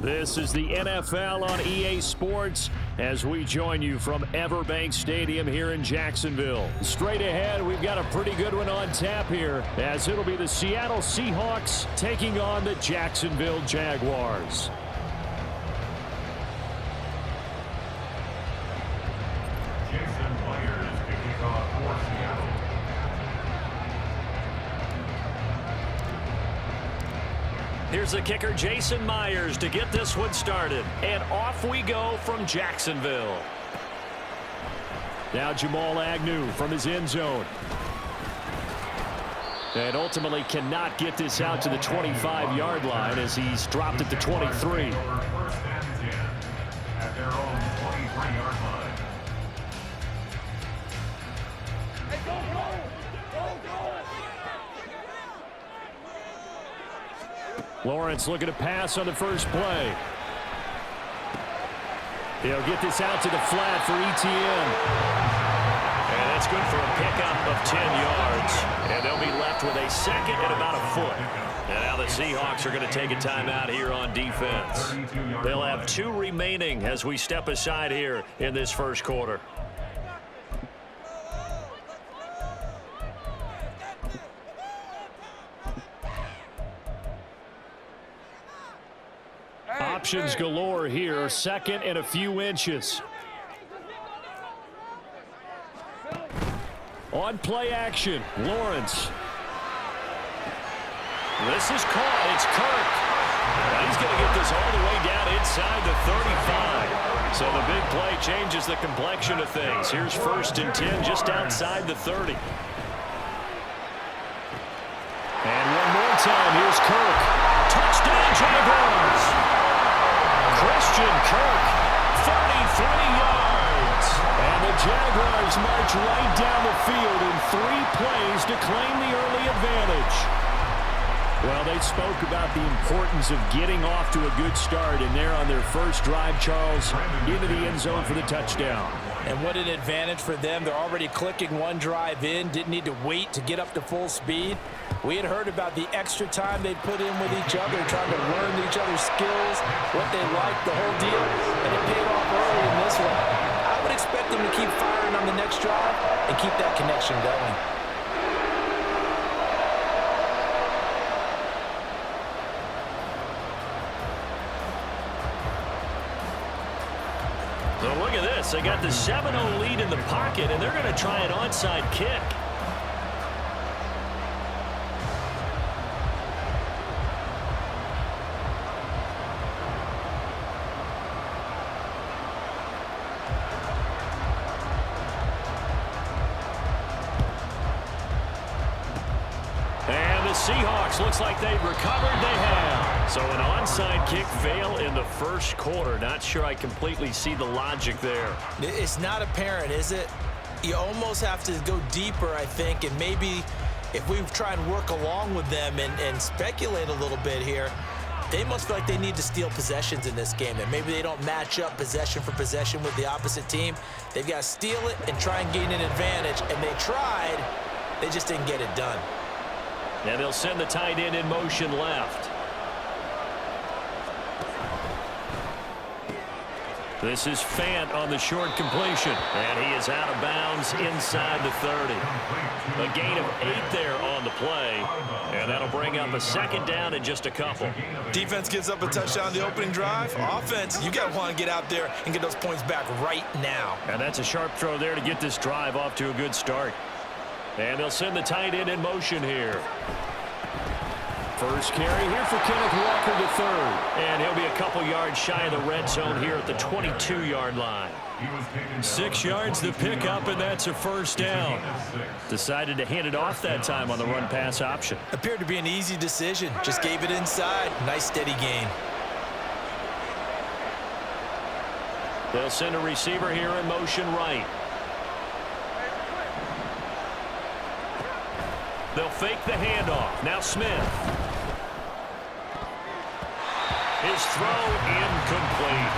This is the NFL on EA Sports as we join you from Everbank Stadium here in Jacksonville. Straight ahead, we've got a pretty good one on tap here as it'll be the Seattle Seahawks taking on the Jacksonville Jaguars. Jason Myers kicking off for Seattle. Here's the kicker, Jason Myers, to get this one started. And off we go from Jacksonville. Now Jamal Agnew from his end zone. And ultimately cannot get this out to the 25-yard line as he's dropped at the 23. First and 10 at their own 23-yard line. Lawrence looking to pass on the first play. He'll get this out to the flat for Etienne. And that's good for a pickup of 10 yards. And they'll be left with a second and about a foot. And now the Seahawks are going to take a timeout here on defense. They'll have 2 remaining as we step aside here in this first quarter. Options galore here, second and a few inches. On play action, Lawrence. This is caught, it's Kirk. And he's going to get this all the way down inside the 35. So the big play changes the complexion of things. Here's first and 10 just outside the 30. And one more time, here's Kirk. Touchdown, Jaguars! Christian Kirk, 33 yards. And the Jaguars march right down the field in 3 plays to claim the early advantage. Well, they spoke about the importance of getting off to a good start, and they're on their first drive, Charles, into the end zone for the touchdown. And what an advantage for them. They're already clicking one drive in, didn't need to wait to get up to full speed. We had heard about the extra time they put in with each other, trying to learn each other's skills, what they liked, the whole deal, and it paid off early in this one. I would expect them to keep firing on the next drive and keep that connection going. So look at this. They got the 7-0 lead in the pocket, and they're going to try an onside kick. And the Seahawks, looks like they've recovered. They have. So an onside kick fail in the first quarter. Not sure I completely see the logic there. It's not apparent, is it? You almost have to go deeper, I think, and maybe if we try and work along with them and speculate a little bit here, they must feel like they need to steal possessions in this game, and maybe they don't match up possession for possession with the opposite team. They've got to steal it and try and gain an advantage, and they tried. They just didn't get it done. And they'll send the tight end in motion left. This is Fant on the short completion. And he is out of bounds inside the 30. A gain of 8 there on the play. And that'll bring up a second down in just a couple. Defense gives up a touchdown the opening drive. Offense, you got to want to get out there and get those points back right now. And that's a sharp throw there to get this drive off to a good start. And they'll send the tight end in motion here. First carry here for Kenneth Walker to third. And he'll be a couple yards shy of the red zone here at the 22-yard line. 6 yards the pickup, and that's a first down. Decided to hand it off that time on the run-pass option. Appeared to be an easy decision. Just gave it inside. Nice steady gain. They'll send a receiver here in motion right. They'll fake the handoff. Now Smith. His throw incomplete.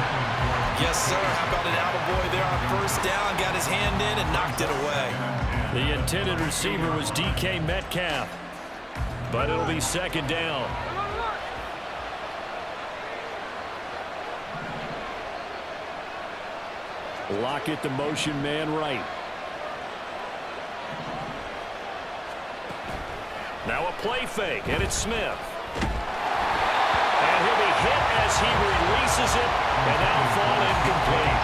Yes, sir. How about an attaboy there on first down? Got his hand in and knocked it away. The intended receiver was DK Metcalf. But it'll be second down. Lockett the motion man right. Now a play fake, and it's Smith. And he'll be hit as he releases it, and that'll fall incomplete.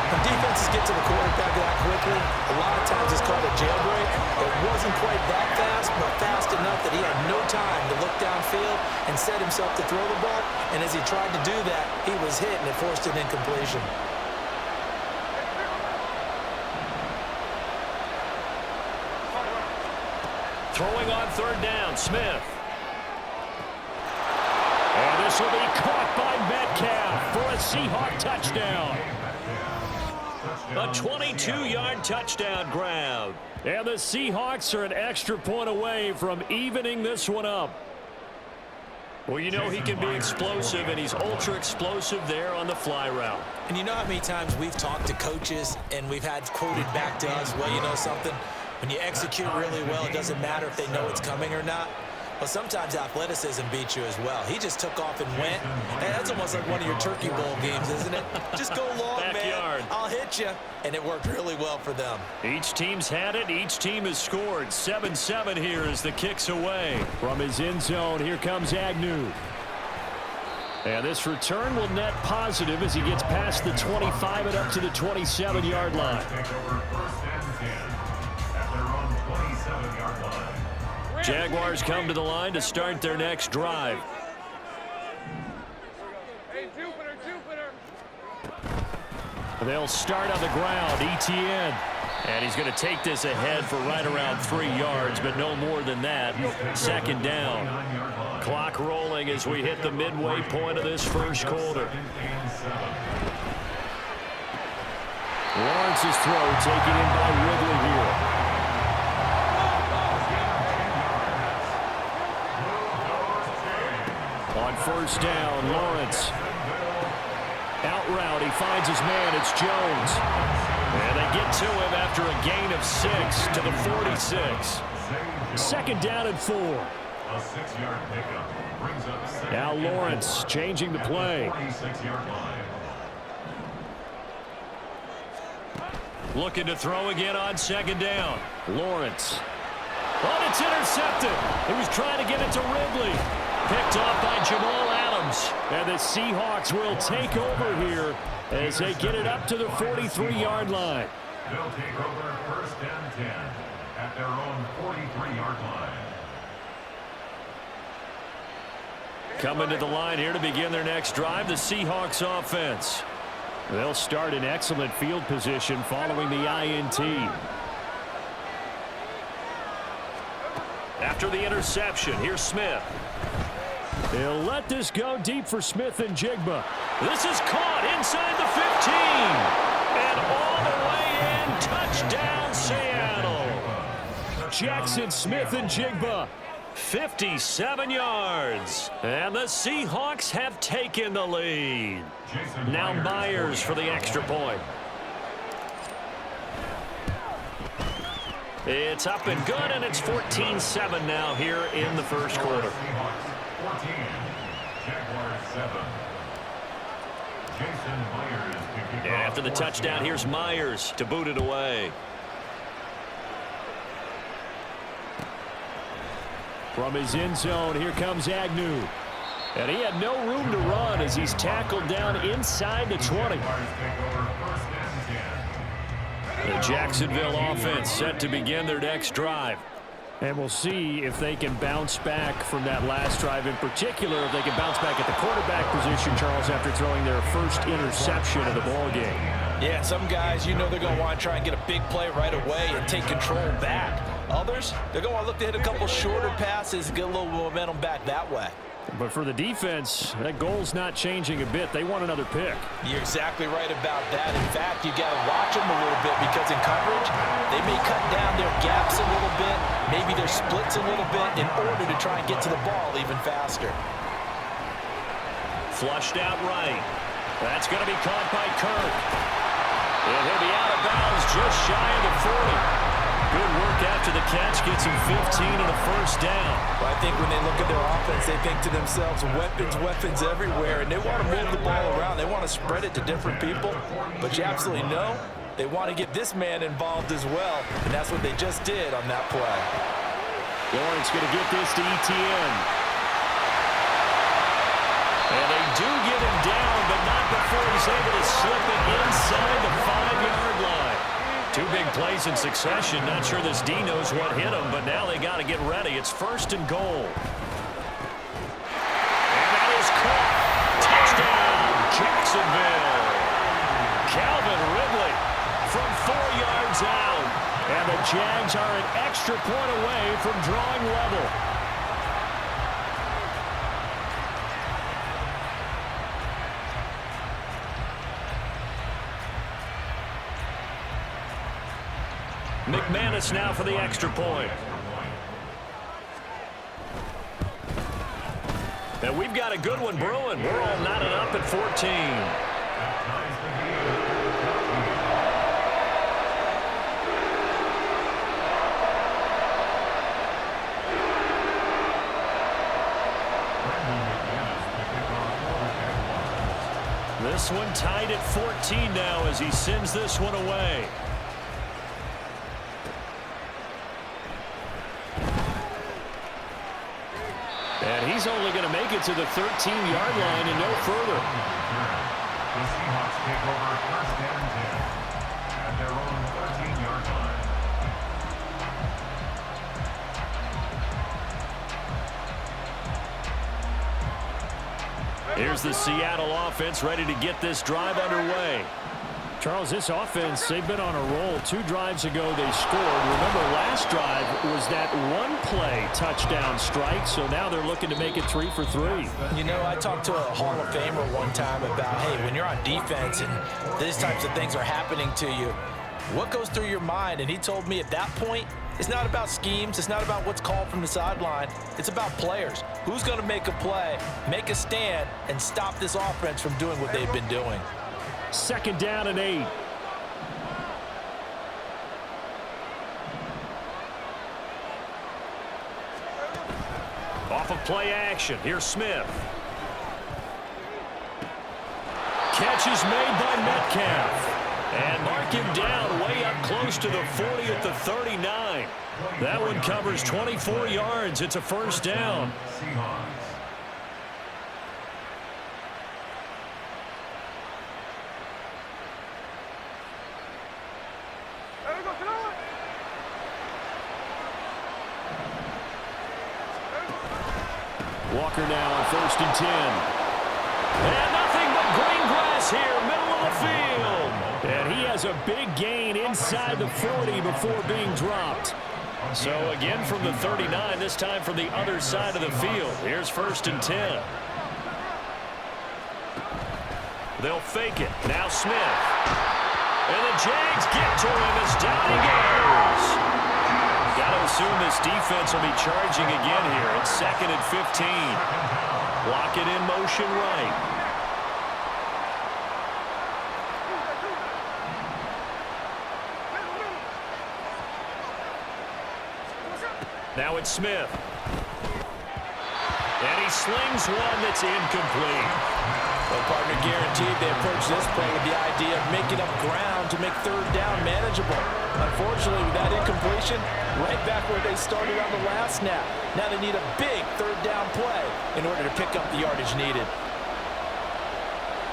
When defenses get to the quarterback that quickly, a lot of times it's called a jailbreak. It wasn't quite that fast, but fast enough that he had no time to look downfield and set himself to throw the ball. And as he tried to do that, he was hit, and it forced an incompletion. Throwing on third down, Smith. And this will be caught by Metcalf for a Seahawk touchdown. A 22-yard touchdown grab. And the Seahawks are an extra point away from evening this one up. Well, you know he can be explosive, and he's ultra-explosive there on the fly route. And you know how many times we've talked to coaches and we've had quoted back to us, well, you know something? When you execute really well, it doesn't matter if they know it's coming or not. Well, sometimes athleticism beats you as well. He just took off and went. Hey, that's almost like one of your Turkey Bowl games, isn't it? Just go long, Backyard. man. I'll hit you. And it worked really well for them. Each team's had it. Each team has scored. 7-7 here as the kick's away. From his end zone, here comes Agnew. And this return will net positive as he gets past the 25 and up to the 27-yard line. Jaguars come to the line to start their next drive. Hey, Jupiter. They'll start on the ground. Etienne. And he's going to take this ahead for right around 3 yards, but no more than that. Second down. Clock rolling as we hit the midway point of this first quarter. Lawrence's throw taken in by Ridley here. On first down, Lawrence. Out route, he finds his man. It's Jones. And they get to him after a gain of 6 to the 46. Second down and 4. A 6-yard pickup brings up second. Now Lawrence changing the play. 46-yard line. Looking to throw again on second down. Lawrence. Oh, it's intercepted. He was trying to get it to Ridley. Picked off by Jamal Adams. And the Seahawks will take over here as they get it up to the 43-yard line. They'll take over first and 10 at their own 43-yard line. Coming to the line here to begin their next drive, the Seahawks offense. They'll start in excellent field position following the INT. After the interception, here's Smith. They'll let this go deep for Smith and Jigba. This is caught inside the 15. And all the way in, touchdown Seattle. Jackson Smith and Jigba. 57 yards. And the Seahawks have taken the lead. Now Myers for the extra point. It's up and good, and it's 14-7 now here in the first quarter. Seahawks 14, Jaguars 7. Jason Myers to kick And off after the fourth touchdown, down. here's Myers to boot it away. From his end zone, here comes Agnew. And he had no room to run as he's tackled down inside the 20. Jaguars take over first and 10. The Jacksonville offense set to begin their next drive. And we'll see if they can bounce back from that last drive. In particular, if they can bounce back at the quarterback position, Charles, after throwing their first interception of the ball game. Yeah, some guys, you know they're going to want to try and get a big play right away and take control back. Others, they're going to look to hit a couple shorter passes and get a little momentum back that way. But for the defense, that goal's not changing a bit. They want another pick. You're exactly right about that. In fact, you got to watch them a little bit because in coverage, they may cut down their gaps a little bit, maybe their splits a little bit in order to try and get to the ball even faster. Flushed out right. That's going to be caught by Kirk. And he'll be out of bounds just shy of the 40. Good work after the catch. Gets him 15 and a first down. Well, I think when they look at their offense, they think to themselves, weapons everywhere, and they want to move the ball around. They want to spread it to different people, but you absolutely know they want to get this man involved as well, and that's what they just did on that play. Lawrence going to get this to Etienne. And they do get him down, but not before he's able to slip it inside the 5-yard line. Two big plays in succession. Not sure this D knows what hit him, but now they got to get ready. It's first and goal. And that is caught. Touchdown, Jacksonville. Calvin Ridley from 4 yards out. And the Jags are an extra point away from drawing level. McManus now for the extra point. And we've got a good one brewing. We're all knotted up at 14. This one tied at 14 now as he sends this one away. And he's only going to make it to the 13-yard line and no further. The Seahawks take over first and 10 at their own 13-yard line. Here's the Seattle offense ready to get this drive underway. Charles, this offense, they've been on a roll. 2 drives ago they scored. Remember, last drive was that one-play touchdown strike, so now they're looking to make it 3 for 3. You know, I talked to a Hall of Famer one time about, hey, when you're on defense and these types of things are happening to you, what goes through your mind? And he told me at that point, it's not about schemes. It's not about what's called from the sideline. It's about players. Who's going to make a play, make a stand, and stop this offense from doing what they've been doing? Second down and 8. Off of play action. Here's Smith. Catch is made by Metcalf. And mark him down way up close to the 40 at the 39. That one covers 24 yards. It's a first down. Seahawks. Walker now on first and 10. And nothing but green grass here, middle of the field. And he has a big gain inside the 40 before being dropped. So again from the 39, this time from the other side of the field. Here's first and 10. They'll fake it. Now Smith. And the Jags get to him as down he goes. Got to assume this defense will be charging again here. It's second and 15. Block it in motion right. Now it's Smith. And he slings one that's incomplete. Well, partner, guaranteed they approach this play with the idea of making up ground to make third down manageable. Unfortunately, with that incompletion, right back where they started on the last snap. Now they need a big third down play in order to pick up the yardage needed.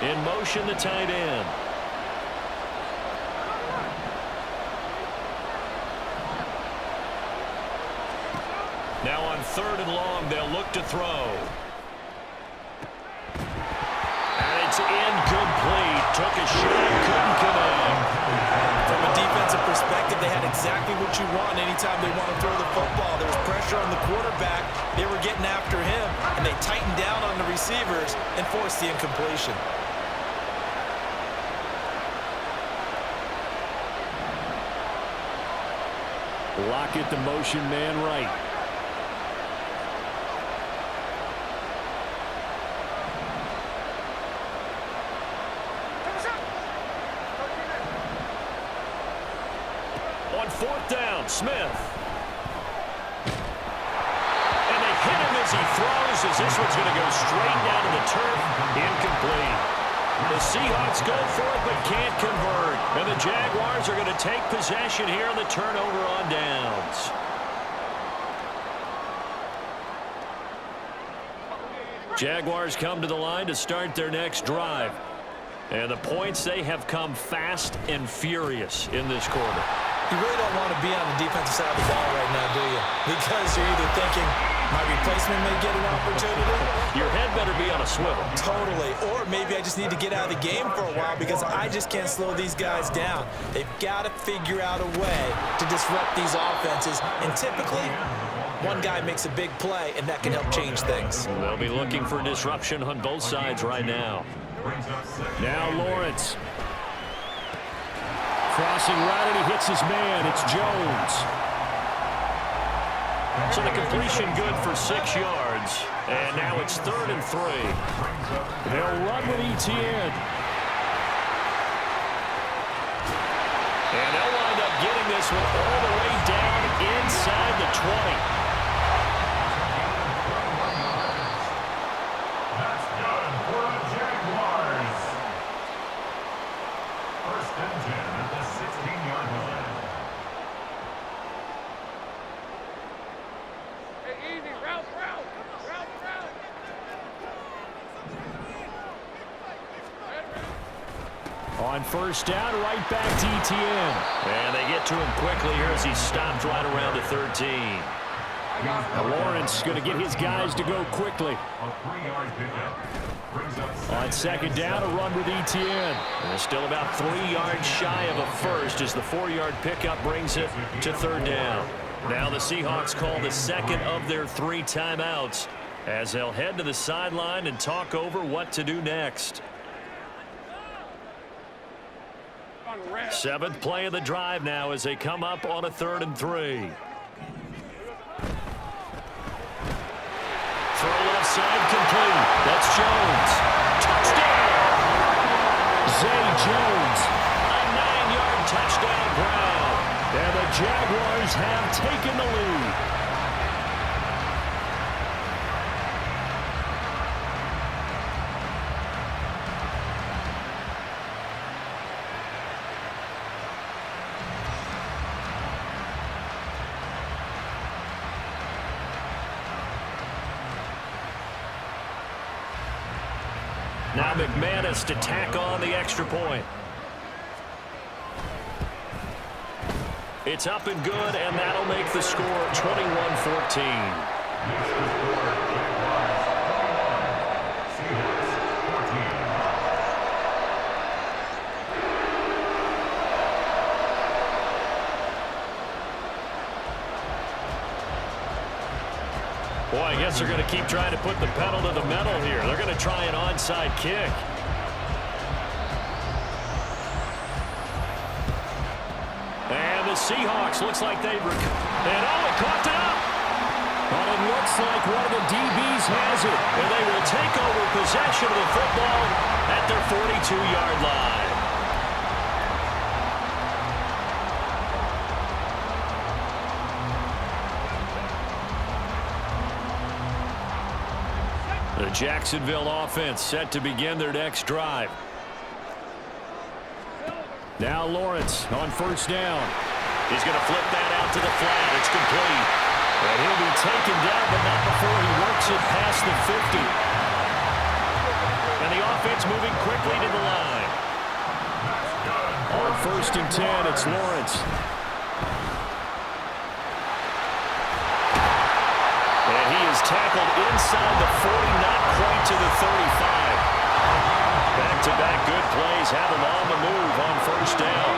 In motion, the tight end. Now on 3rd and long, they'll look to throw. And it's incomplete. Took a shot, couldn't connect. From a defensive perspective, they had exactly what you want anytime they want to throw the football. There was pressure on the quarterback. They were getting after him, and they tightened down on the receivers and forced the incompletion. Lockett, the motion man right. On 4th down, Smith. And they hit him as he throws, as this one's going to go straight down to the turf. Incomplete. The Seahawks go for it but can't convert. And the Jaguars are going to take possession here on the turnover on downs. Jaguars come to the line to start their next drive. And the points, they have come fast and furious in this quarter. You really don't want to be on the defensive side of the ball right now, do you? Because you're either thinking, my replacement may get an opportunity. Your head better be on a swivel. Totally. Or maybe I just need to get out of the game for a while because I just can't slow these guys down. They've got to figure out a way to disrupt these offenses. And typically, one guy makes a big play, and that can help change things. They'll be looking for disruption on both sides right now. Now Lawrence. Crossing right, and he hits his man. It's Jones. So the completion good for 6 yards. And now it's 3rd and 3. They'll run with Etienne. And they'll wind up getting this one all the way down inside the 20. That's good for the Jaguars. 1st and 10 at the 16-yard line. Hey, easy, route. On 1st down, right back to Etienne. And they get to him quickly here as he stopped right around the 13. Now Lawrence going to get his guys to go quickly. A 3-yard pickup. Brings up On 2nd down, a run with Etienne. And it's still about 3 yards shy of a first as the 4-yard pickup brings it to 3rd down. Now the Seahawks call the 2nd of their 3 timeouts as they'll head to the sideline and talk over what to do next. 7th play of the drive now as they come up on a 3rd and 3. Throw left side complete. That's Jones. Touchdown! Zay Jones. A 9-yard touchdown ground. And the Jaguars have taken the lead. Now McManus to tack on the extra point. It's up and good, and that'll make the score 21-14. Boy, I guess they're going to keep trying to put the pedal to the metal here. They're going to try an onside kick. And the Seahawks looks like they've it caught it up. But it looks like one of the DBs has it. And they will take over possession of the football at their 42-yard line. The Jacksonville offense set to begin their next drive. Now Lawrence on first down. He's going to flip that out to the flat. It's complete. And he'll be taken down, but not before he works it past the 50. And the offense moving quickly to the line. On first and 10, it's Lawrence. And he is tackled inside the 40, not quite to the 35. Back-to-back good plays have him on the move on first down.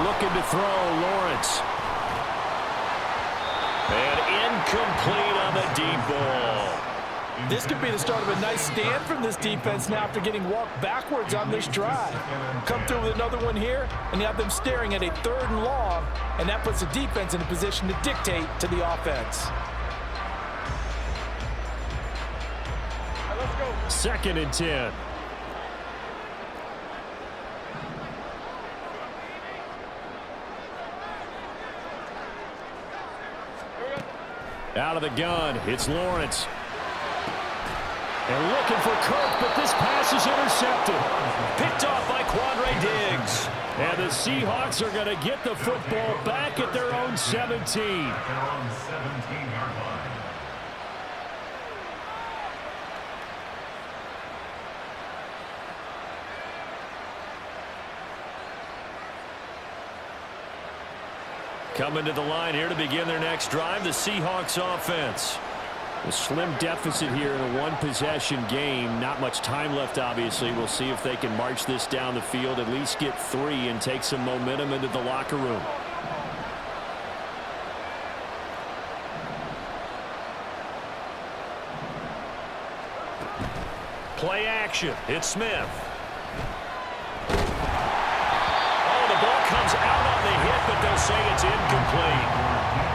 Looking to throw, Lawrence. And incomplete on the deep ball. This could be the start of a nice stand from this defense now after getting walked backwards on this drive. Come through with another one here, and you have them staring at a 3rd and long, and that puts the defense in a position to dictate to the offense. Let's go. 2nd and 10. Out of the gun, it's Lawrence. And looking for Kirk, but this pass is intercepted. Picked off by Quandre Diggs. And the Seahawks are going to get the football back at their own 17. At their own 17-yard line. Coming to the line here to begin their next drive, the Seahawks offense. A slim deficit here in a one-possession game. Not much time left, obviously. We'll see if they can march this down the field, at least get 3 and take some momentum into the locker room. Play action. It's Smith. Oh, the ball comes out on the hit, but they'll say it's incomplete.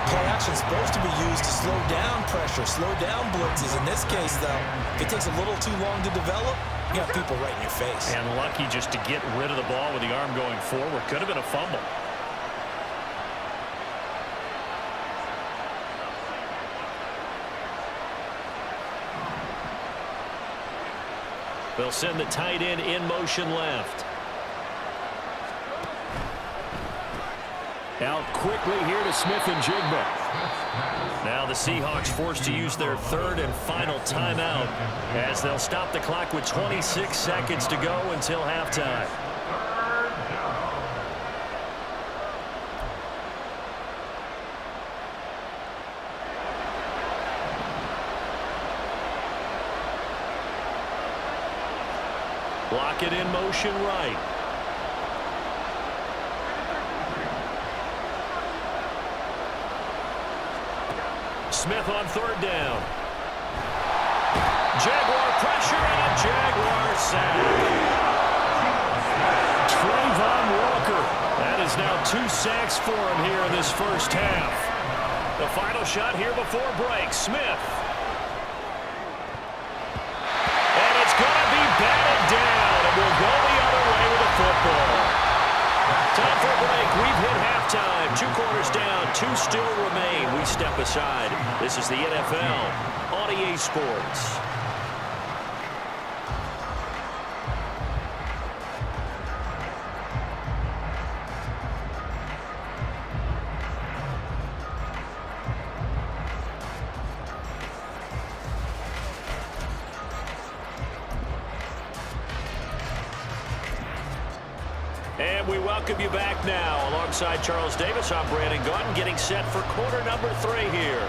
Play action is supposed to be used to slow down pressure, slow down blitzes. In this case, though, if it takes a little too long to develop, you got people right in your face. And lucky just to get rid of the ball with the arm going forward. Could have been a fumble. They'll send the tight end in motion left. Out quickly here to Smith and Jigba. Now the Seahawks forced to use their 3rd and final timeout as they'll stop the clock with 26 seconds to go until halftime. Block it in motion right. Smith on 3rd down. Jaguar pressure and a Jaguar sack. Trayvon Walker. That is now 2 sacks for him here in this first half. The final shot here before break. Smith. And it's going to be batted down. And we'll go the other way with the football. Time for a break. We've hit halftime. 2 quarters down. 2 still remain. We step aside. This is the NFL on EA Sports. And we welcome you back now. Alongside Charles Davis, I'm Brandon Gaudin, getting set for quarter number 3 here.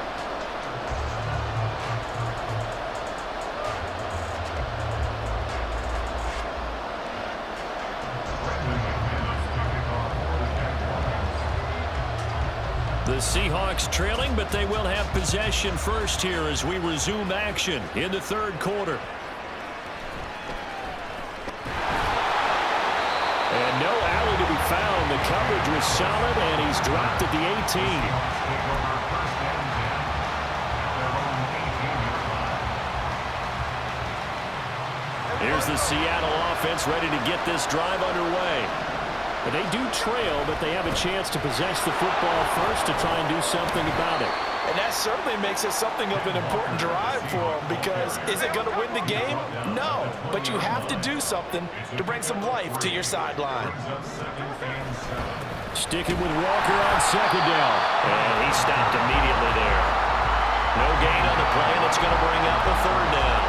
The Seahawks trailing, but they will have possession first here as we resume action in the 3rd quarter. And no alley to be found. The coverage was solid, and he's dropped at the 18. Here's the Seattle offense ready to get this drive underway. They do trail, but they have a chance to possess the football first to try and do something about it. And that certainly makes it something of an important drive for them, because is it going to win the game? No, but you have to do something to bring some life to your sideline. Sticking with Walker on second down. And he stopped immediately there. No gain on the play, and it's going to bring up the third down.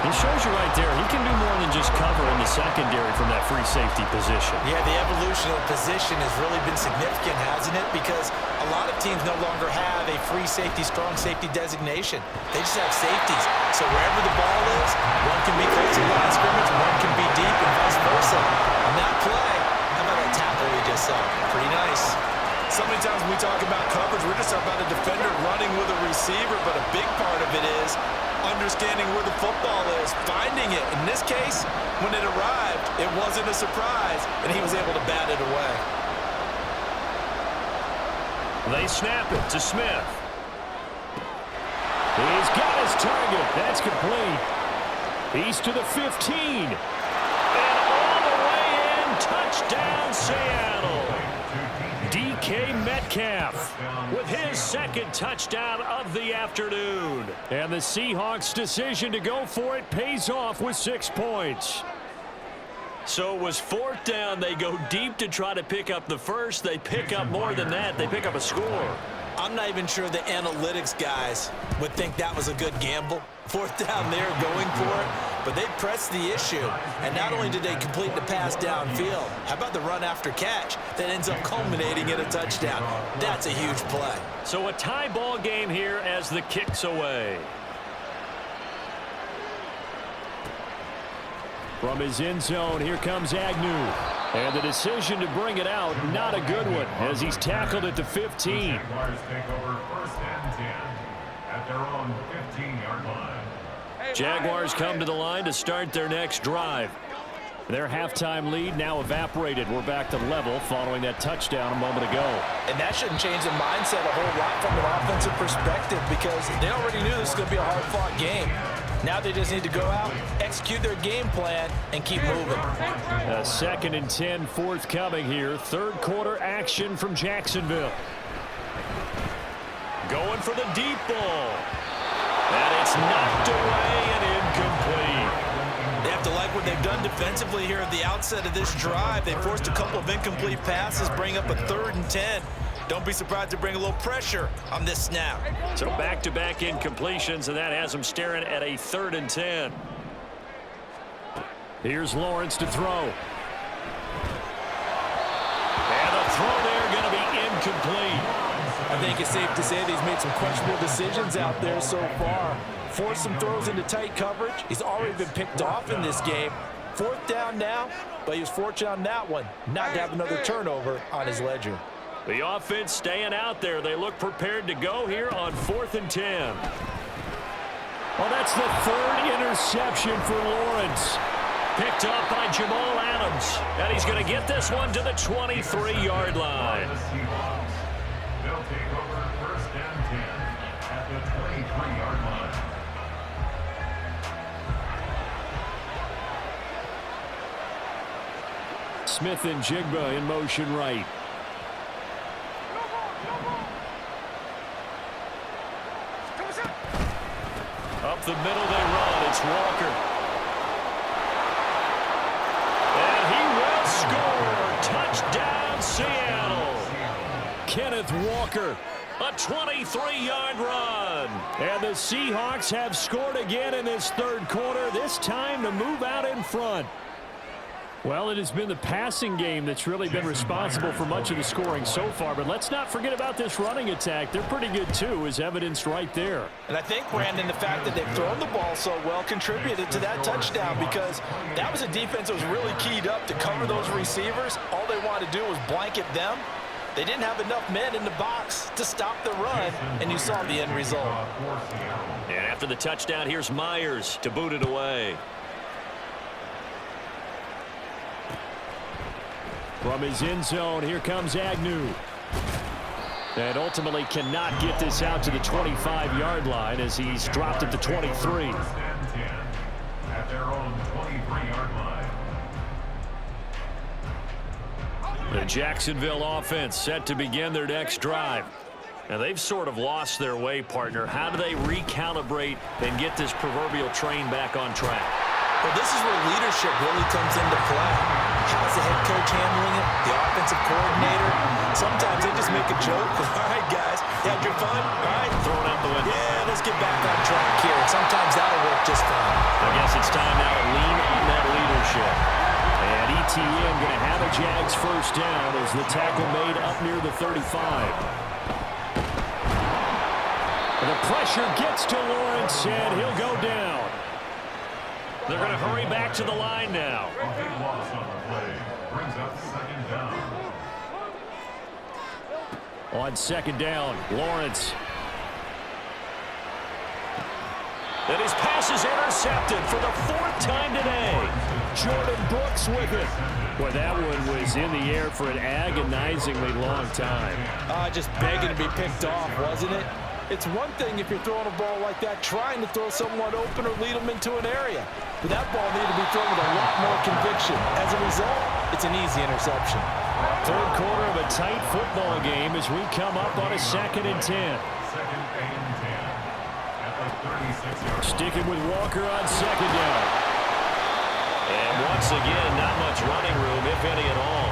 It shows you right there, he can do more than just cover in the secondary from that free safety position. Yeah, the evolution of position has really been significant, hasn't it? Because a lot of teams no longer have a free safety, strong safety designation. They just have safeties. So wherever the ball is, one can be close to the line of scrimmage, one can be deep, and vice versa. On that play, how about that tackle we just saw? Pretty nice. So many times when we talk about coverage, we're just talking about a defender running with a receiver, but a big part of it is understanding where the football is, finding it. In this case, when it arrived, it wasn't a surprise, and he was able to bat it away. They snap it to Smith. He's got his target. That's complete. He's to the 15. And all the way in, touchdown Seattle. DK Metcalf with his second touchdown of the afternoon. And the Seahawks' decision to go for it pays off with 6 points. So it was fourth down. They go deep to try to pick up the first. They pick up more than that. They pick up a score. I'm not even sure the analytics guys would think that was a good gamble. Fourth down there, going for it. But they pressed the issue. And not only did they complete the pass downfield, how about the run after catch that ends up culminating in a touchdown? That's a huge play. So a tie ball game here as the kick's away. From his end zone, here comes Agnew. And the decision to bring it out, not a good one, as he's tackled at the 15. Jaguars take over first and 10 at their own 15-yard line. Jaguars come to the line to start their next drive. Their halftime lead now evaporated. We're back to level following that touchdown a moment ago. And that shouldn't change the mindset a whole lot from an offensive perspective, because they already knew this was going to be a hard-fought game. Now they just need to go out, execute their game plan, and keep moving. A 2nd and 10 forthcoming here. Third quarter action from Jacksonville. Going for the deep ball. And it's knocked away and incomplete. They have to like what they've done defensively here at the outset of this drive. They forced a couple of incomplete passes, bring up a 3rd and 10. Don't be surprised to bring a little pressure on this snap. So back-to-back incompletions, and that has them staring at a 3rd and 10. Here's Lawrence to throw. And the throw there going to be incomplete. I think it's safe to say that he's made some questionable decisions out there so far. Forced some throws into tight coverage. He's already been picked off in this game. Fourth down now, but he was fortunate on that one not to have another turnover on his ledger. The offense staying out there. They look prepared to go here on 4th and 10. Well, that's the 3rd interception for Lawrence. Picked up by Jamal Adams. And he's going to get this one to the 23-yard line. They'll take over first and 10 at the 23-yard line. Smith and Jigba in motion right. Up the middle they run. It's Walker. And he will score. Touchdown, Seattle. Kenneth Walker, a 23-yard run. And the Seahawks have scored again in this third quarter, this time to move out in front. Well, it has been the passing game that's really been responsible for much of the scoring so far. But let's not forget about this running attack. They're pretty good, too, as evidenced right there. And I think, Brandon, the fact that they've thrown the ball so well contributed to that touchdown, because that was a defense that was really keyed up to cover those receivers. All they wanted to do was blanket them. They didn't have enough men in the box to stop the run, and you saw the end result. And after the touchdown, here's Myers to boot it away. From his end zone, here comes Agnew. And ultimately cannot get this out to the 25-yard line as he's dropped at the 23. First and 10 at their own 23-yard line. The Jacksonville offense set to begin their next drive. Now, they've sort of lost their way, partner. How do they recalibrate and get this proverbial train back on track? Well, this is where leadership really comes into play. How's the head coach handling it? The offensive coordinator? Sometimes they just make a joke. All right, guys, you had your fun? All right. Throw it out the window. Yeah, let's get back on track here. And sometimes that'll work just fine. I guess it's time now to lean on that leadership. And ETN going to have a Jags first down as the tackle made up near the 35. The pressure gets to Lawrence, and he'll go down. They're going to hurry back to the line now. A big loss on the play. Brings up second down. On second down, Lawrence. And his pass is intercepted for the 4th time today. Jordan Brooks with it. Boy, that one was in the air for an agonizingly long time. Just begging to be picked off, wasn't it? It's one thing if you're throwing a ball like that, trying to throw someone open or lead them into an area. But that ball needed to be thrown with a lot more conviction. As a result, it's an easy interception. Third quarter of a tight football game as we come up on a 2nd and 10. Second and 10. At the 36-yard line. Sticking with Walker on second down. And once again, not much running room, if any at all.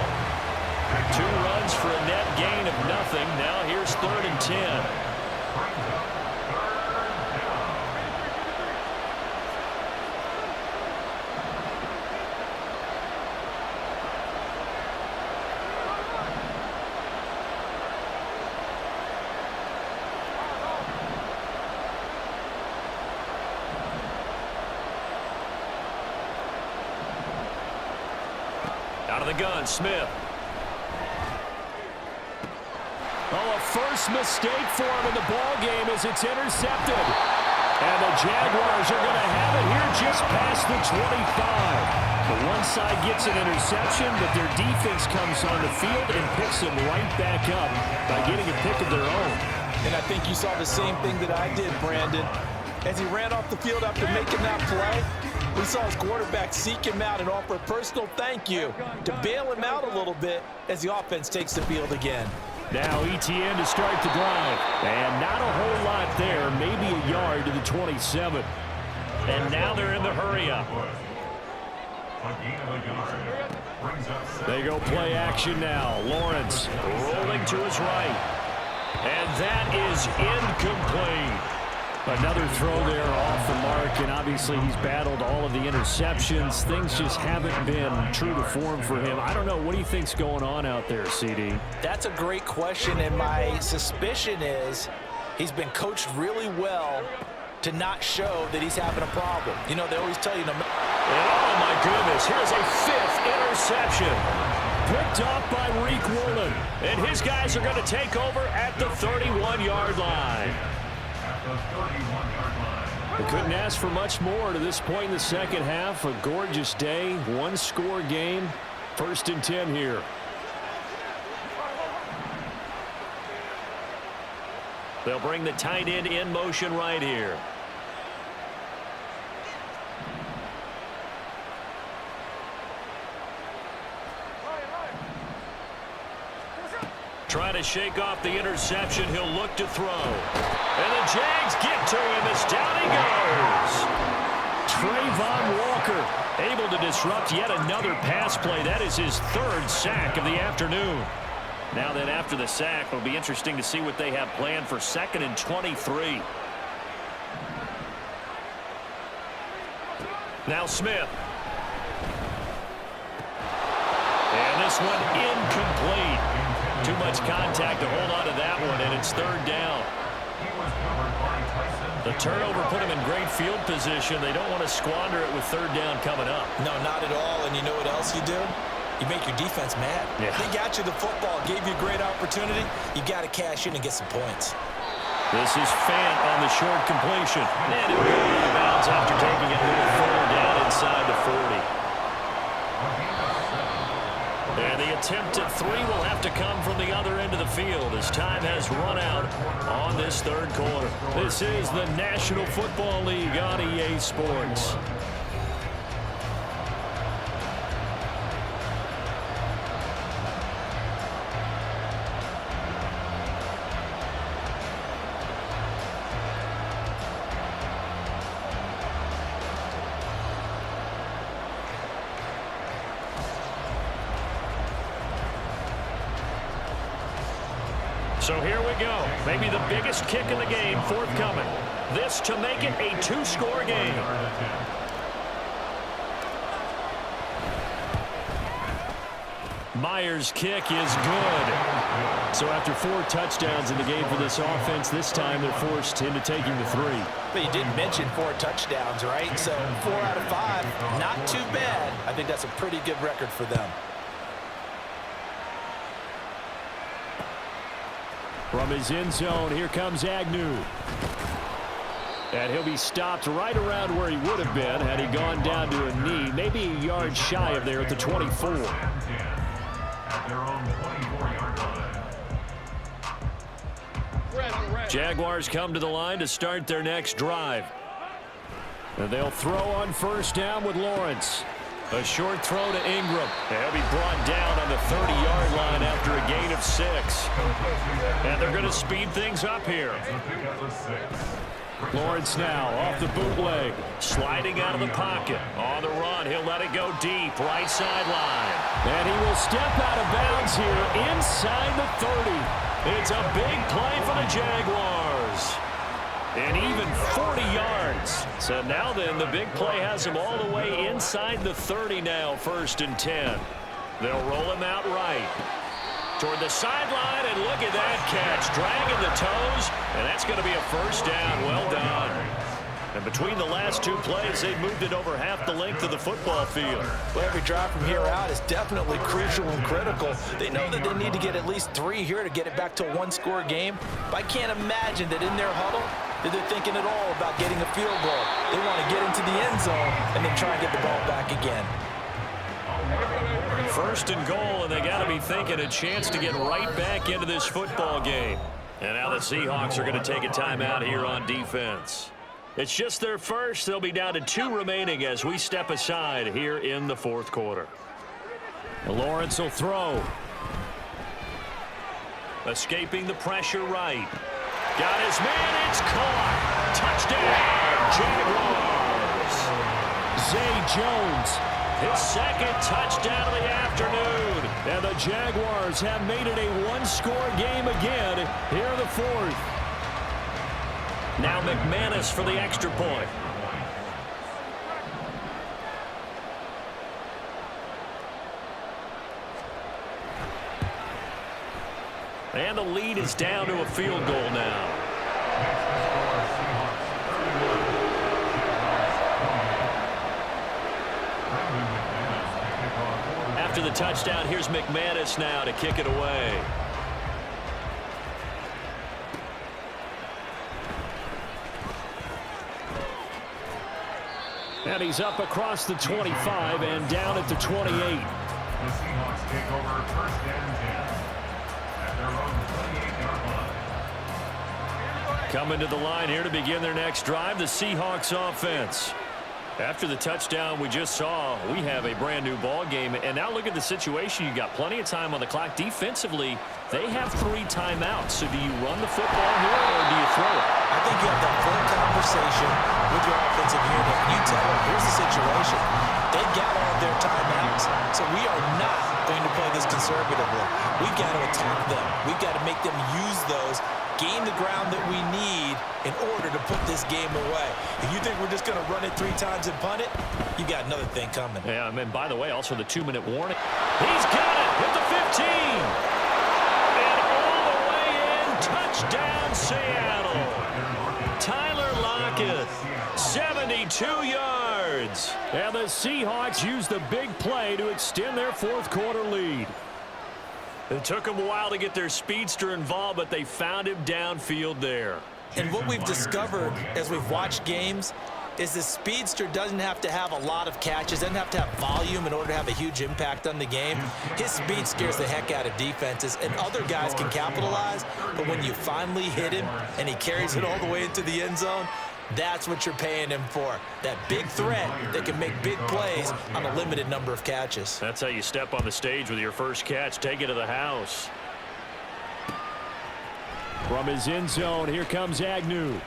2 runs for a net gain of nothing. Now here's 3rd and 10. Out of the gun, Smith. Oh, a first mistake for him in the ball game as it's intercepted. And the Jaguars are going to have it here just past the 25. The one side gets an interception, but their defense comes on the field and picks them right back up by getting a pick of their own. And I think you saw the same thing that I did, Brandon. As he ran off the field after making that play, we saw his quarterback seek him out and offer a personal thank you to bail him out a little bit as the offense takes the field again. Now ETN to start the drive. And not a whole lot there, maybe a yard to the 27. And now they're in the hurry-up. They go play action now. Lawrence rolling to his right. And that is incomplete. Another throw there off the mark, and obviously he's battled all of the interceptions. Things just haven't been true to form for him. I don't know. What do you think's going on out there, CD? That's a great question, and my suspicion is he's been coached really well to not show that he's having a problem. You know, they always tell you no matter. Oh, my goodness. Here's a 5th interception. Picked off by Reek Woolen. And his guys are going to take over at the 31-yard line. They couldn't ask for much more to this point in the second half. A gorgeous day, 1-score game. 1st and 10 here. They'll bring the tight end in motion right here. Trying to shake off the interception. He'll look to throw. And the Jags get to him as down he goes. Trayvon Walker able to disrupt yet another pass play. That is his 3rd sack of the afternoon. Now then, after the sack, it'll be interesting to see what they have planned for 2nd and 23. Now Smith. And this one incomplete. Too much contact to hold on to that one, and it's 3rd down. The turnover put him in great field position. They don't want to squander it with 3rd down coming up. No, not at all. And you know what else you do? You make your defense mad. Yeah. They got you the football, gave you a great opportunity. You got to cash in and get some points. This is Fant on the short completion. And it will go out of bounds after taking it a little further down inside the 40. And the attempt at 3 will have to come from the other end of the field as time has run out on this 3rd quarter. This is the National Football League on EA Sports. So here we go. Maybe the biggest kick in the game forthcoming. This to make it a two-score game. Myers' kick is good. So after 4 touchdowns in the game for this offense, this time they're forced into taking the 3. But you didn't mention 4 touchdowns, right? So 4 out of 5, not too bad. I think that's a pretty good record for them. From his end zone, here comes Agnew. And he'll be stopped right around where he would have been had he gone down to a knee, maybe a yard shy of there at the 24. At their own 24-yard line. Jaguars come to the line to start their next drive. And they'll throw on first down with Lawrence. A short throw to Ingram. They'll be brought down on the 30-yard line after a gain of 6. And they're going to speed things up here. Lawrence now off the bootleg. Sliding out of the pocket. On the run, he'll let it go deep. Right sideline. And he will step out of bounds here inside the 30. It's a big play for the Jaguars. And even 40 yards. So now then, the big play has him all the way inside the 30 now, 1st and 10. They'll roll him out right. Toward the sideline, and look at that catch. Dragging the toes, and that's going to be a first down. Well done. And between the last 2 plays, they've moved it over half the length of the football field. Well, every drive from here out is definitely crucial and critical. They know that they need to get at least 3 here to get it back to a 1-score game. But I can't imagine that in their huddle that they're thinking at all about getting a field goal. They want to get into the end zone and then try and get the ball back again. 1st and goal, and they got to be thinking a chance to get right back into this football game. And now the Seahawks are going to take a timeout here on defense. It's just their first. They'll be down to 2 remaining as we step aside here in the 4th quarter. Lawrence will throw. Escaping the pressure right. Got his man. It's caught. Touchdown, Jaguars. Zay Jones. His 2nd touchdown of the afternoon. And the Jaguars have made it a 1-score game again here in the 4th. Now McManus for the extra point. And the lead is down to a field goal now. After the touchdown, here's McManus now to kick it away. And he's up across the 25 and down at the 28. The Seahawks take over 1st and 10 at their own 28-yard line. Coming to the line here to begin their next drive, the Seahawks offense. After the touchdown we just saw, we have a brand new ball game. And now look at the situation. You got plenty of time on the clock. Defensively, they have 3 timeouts. So do you run the football here or do you throw it? I think you have that full conversation with your offensive unit. You tell them, here's the situation. They've got all of their timeouts. So we are not going to play this conservatively. We've got to attack them. We've got to make them use those, gain the ground that we need in order to put this game away. If you think we're just going to run it 3 times and punt it, you got another thing coming. Yeah, and by the way, also the 2-minute warning. He's got it at the 15. And all the way in, touchdown Seattle. Tyler Lockett, 72 yards. And the Seahawks use the big play to extend their 4th quarter lead. It took them a while to get their speedster involved, but they found him downfield there. And what we've discovered as we've watched games is the speedster doesn't have to have a lot of catches, doesn't have to have volume in order to have a huge impact on the game. His speed scares the heck out of defenses, and other guys can capitalize, but when you finally hit him and he carries it all the way into the end zone, that's what you're paying him for. That big threat that can make big plays on a limited number of catches. That's how you step on the stage with your first catch. Take it to the house. From his end zone, here comes Agnew.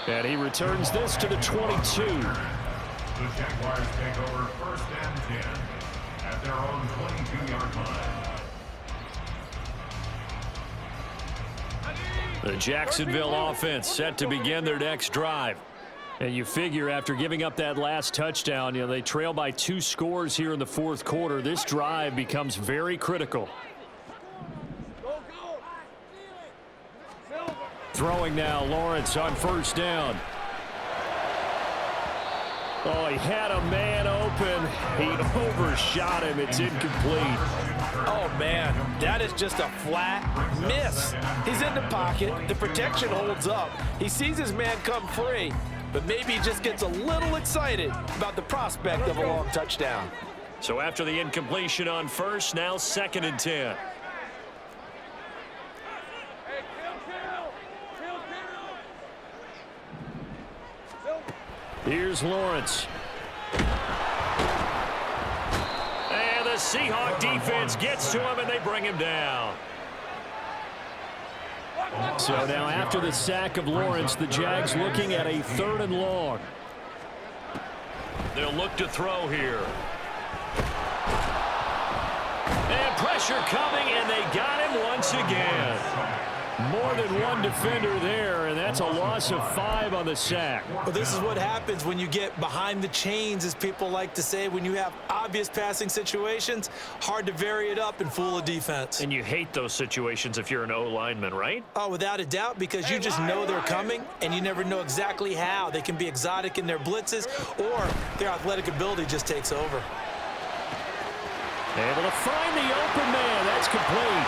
And he returns this to the 22. The Jaguars take over 1st and 10 at their own 22-yard line. The Jacksonville offense set to begin their next drive. And you figure after giving up that last touchdown, they trail by 2 scores here in the fourth quarter. This drive becomes very critical. Throwing now, Lawrence on first down. Oh, he had a man open. He overshot him. It's incomplete. Oh, man, that is just a flat miss. He's in the pocket. The protection holds up. He sees his man come free, but maybe he just gets a little excited about the prospect of a long touchdown. So after the incompletion on first, now 2nd and 10. Here's Lawrence. And the Seahawk defense gets to him, and they bring him down. So now after the sack of Lawrence, the Jags looking at a 3rd and long. They'll look to throw here. And pressure coming, and they got him once again. More than one defender there, and that's a loss of 5 on the sack. Well, this is what happens when you get behind the chains, as people like to say. When you have obvious passing situations, hard to vary it up and fool a defense. And you hate those situations if you're an O-lineman, right? Oh, without a doubt, because you just know they're coming, and you never know exactly how. They can be exotic in their blitzes, or their athletic ability just takes over. Able to find the open man. That's complete.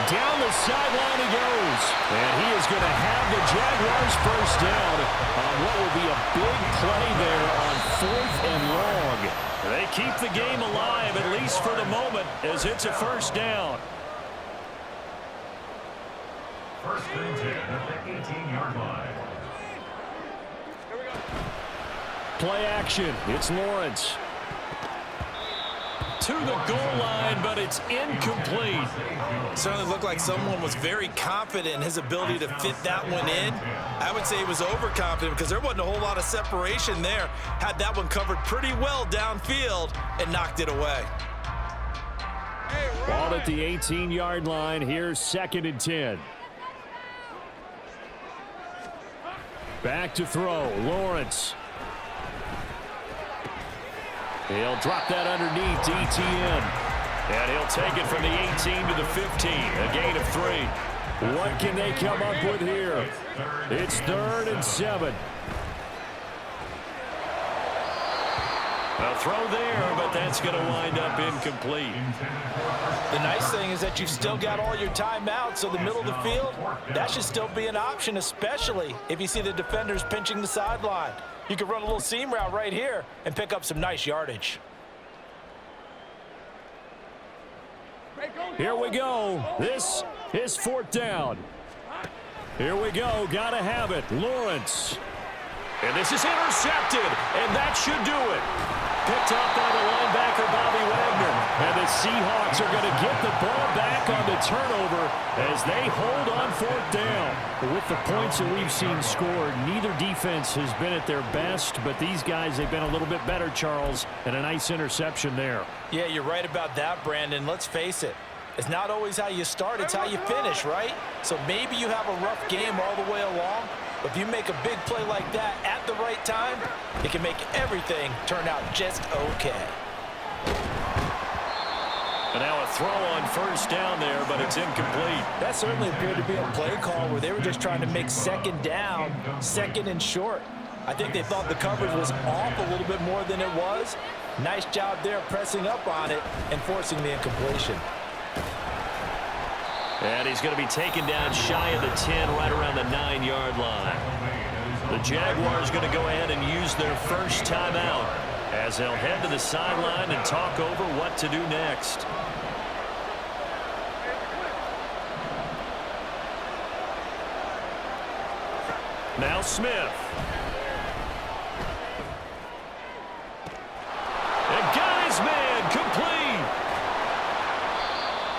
Down the sideline he goes. And he is going to have the Jaguars first down on what will be a big play there on 4th and long. They keep the game alive, at least for the moment, as it's a first down. 1st and 10 at the 18-yard line. Play action. It's Lawrence. To the goal line, but it's incomplete. Certainly looked like someone was very confident in his ability to fit that one in. I would say he was overconfident because there wasn't a whole lot of separation there. Had that one covered pretty well downfield and knocked it away. Ball at the 18-yard line. Here's 2nd and 10. Back to throw. Lawrence. He'll drop that underneath to Etienne. And he'll take it from the 18 to the 15. A gain of 3. What can they come up with here? It's 3rd and 7. A throw there, but that's going to wind up incomplete. The nice thing is that you've still got all your timeouts, so the middle of the field, that should still be an option, especially if you see the defenders pinching the sideline. You can run a little seam route right here and pick up some nice yardage. Here we go. This is 4th down. Here we go. Got to have it. Lawrence. And this is intercepted, and that should do it. Picked up by the linebacker, Bobby Wagner. And the Seahawks are going to get the ball back on the turnover as they hold on 4th down. With the points that we've seen scored, neither defense has been at their best, but these guys, they've been a little bit better, Charles, and a nice interception there. Yeah, you're right about that, Brandon. Let's face it. It's not always how you start, it's how you finish, right? So maybe you have a rough game all the way along, but if you make a big play like that at the right time, it can make everything turn out just okay. And now a throw on first down there, but it's incomplete. That certainly appeared to be a play call where they were just trying to make 2nd down, 2nd and short. I think they thought the coverage was off a little bit more than it was. Nice job there pressing up on it and forcing the incompletion. And he's going to be taken down shy of the 10, right around the 9-yard line. The Jaguars going to go ahead and use their first timeout as they'll head to the sideline and talk over what to do next. Now Smith. And got his man complete.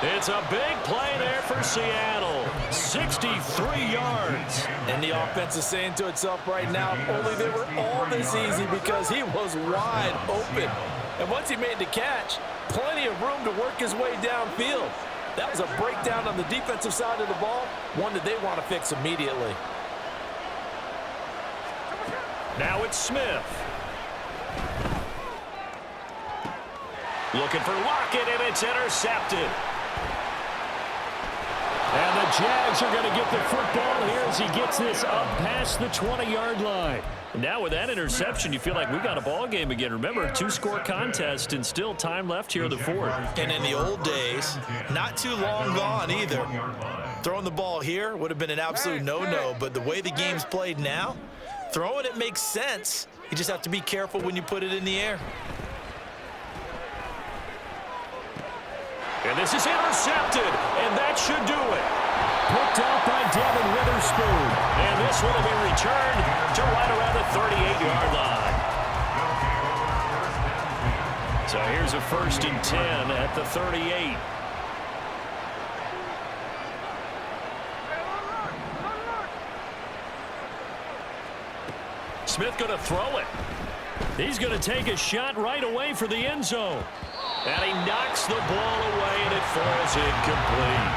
It's a big play there for Seattle. 63 yards. And the offense is saying to itself right now, only they were all this easy because he was wide open. And once he made the catch, plenty of room to work his way downfield. That was a breakdown on the defensive side of the ball, one that they want to fix immediately. Now it's Smith. Looking for Lockett, and it's intercepted. And the Jags are going to get the football here as he gets this up past the 20-yard line. Now with that interception, you feel like we got a ball game again. Remember, a two-score contest and still time left here in the fourth. And in the old days, not too long gone either. Throwing the ball here would have been an absolute no-no, but the way the game's played now, throwing it makes sense. You just have to be careful when you put it in the air. And this is intercepted, and that should do it. Picked out by Devin Witherspoon. And this one will be returned to right around the 38-yard line. So here's a 1st and 10 at the 38. Smith going to throw it. He's going to take a shot right away for the end zone. And he knocks the ball away, and it falls incomplete.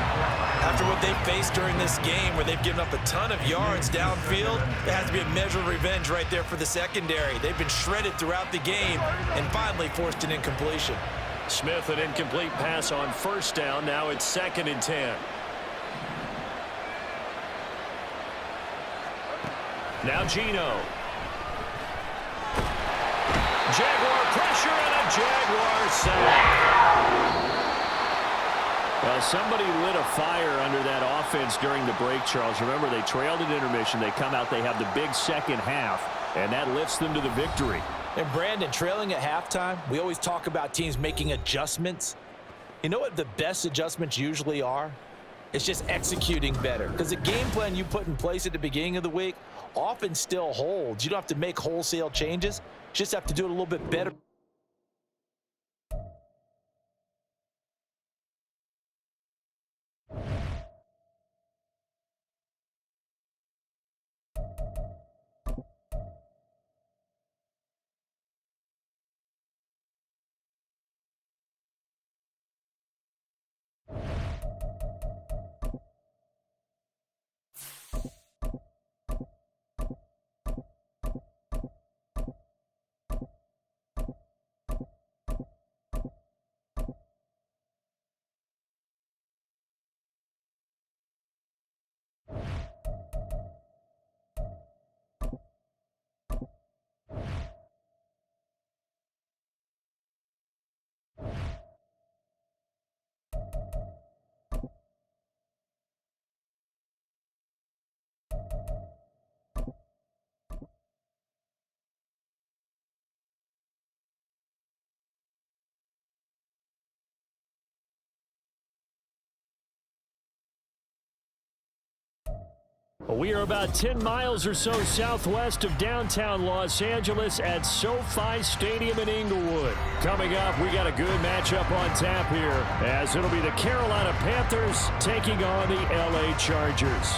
After what they've faced during this game, where they've given up a ton of yards downfield, there has to be a measure of revenge right there for the secondary. They've been shredded throughout the game and finally forced an incompletion. Smith, an incomplete pass on 1st down. Now it's 2nd and 10. Now Geno. Jaguar pressure and a Jaguar sack. Well, somebody lit a fire under that offense during the break, Charles. Remember, they trailed at intermission. They come out, they have the big second half, and that lifts them to the victory. And Brandon, trailing at halftime, we always talk about teams making adjustments. You know what the best adjustments usually are? It's just executing better. Because the game plan you put in place at the beginning of the week often still holds. You don't have to make wholesale changes. You just have to do it a little bit better. We are about 10 miles or so southwest of downtown Los Angeles at SoFi Stadium in Inglewood. Coming up, we got a good matchup on tap here, as it'll be the Carolina Panthers taking on the LA Chargers.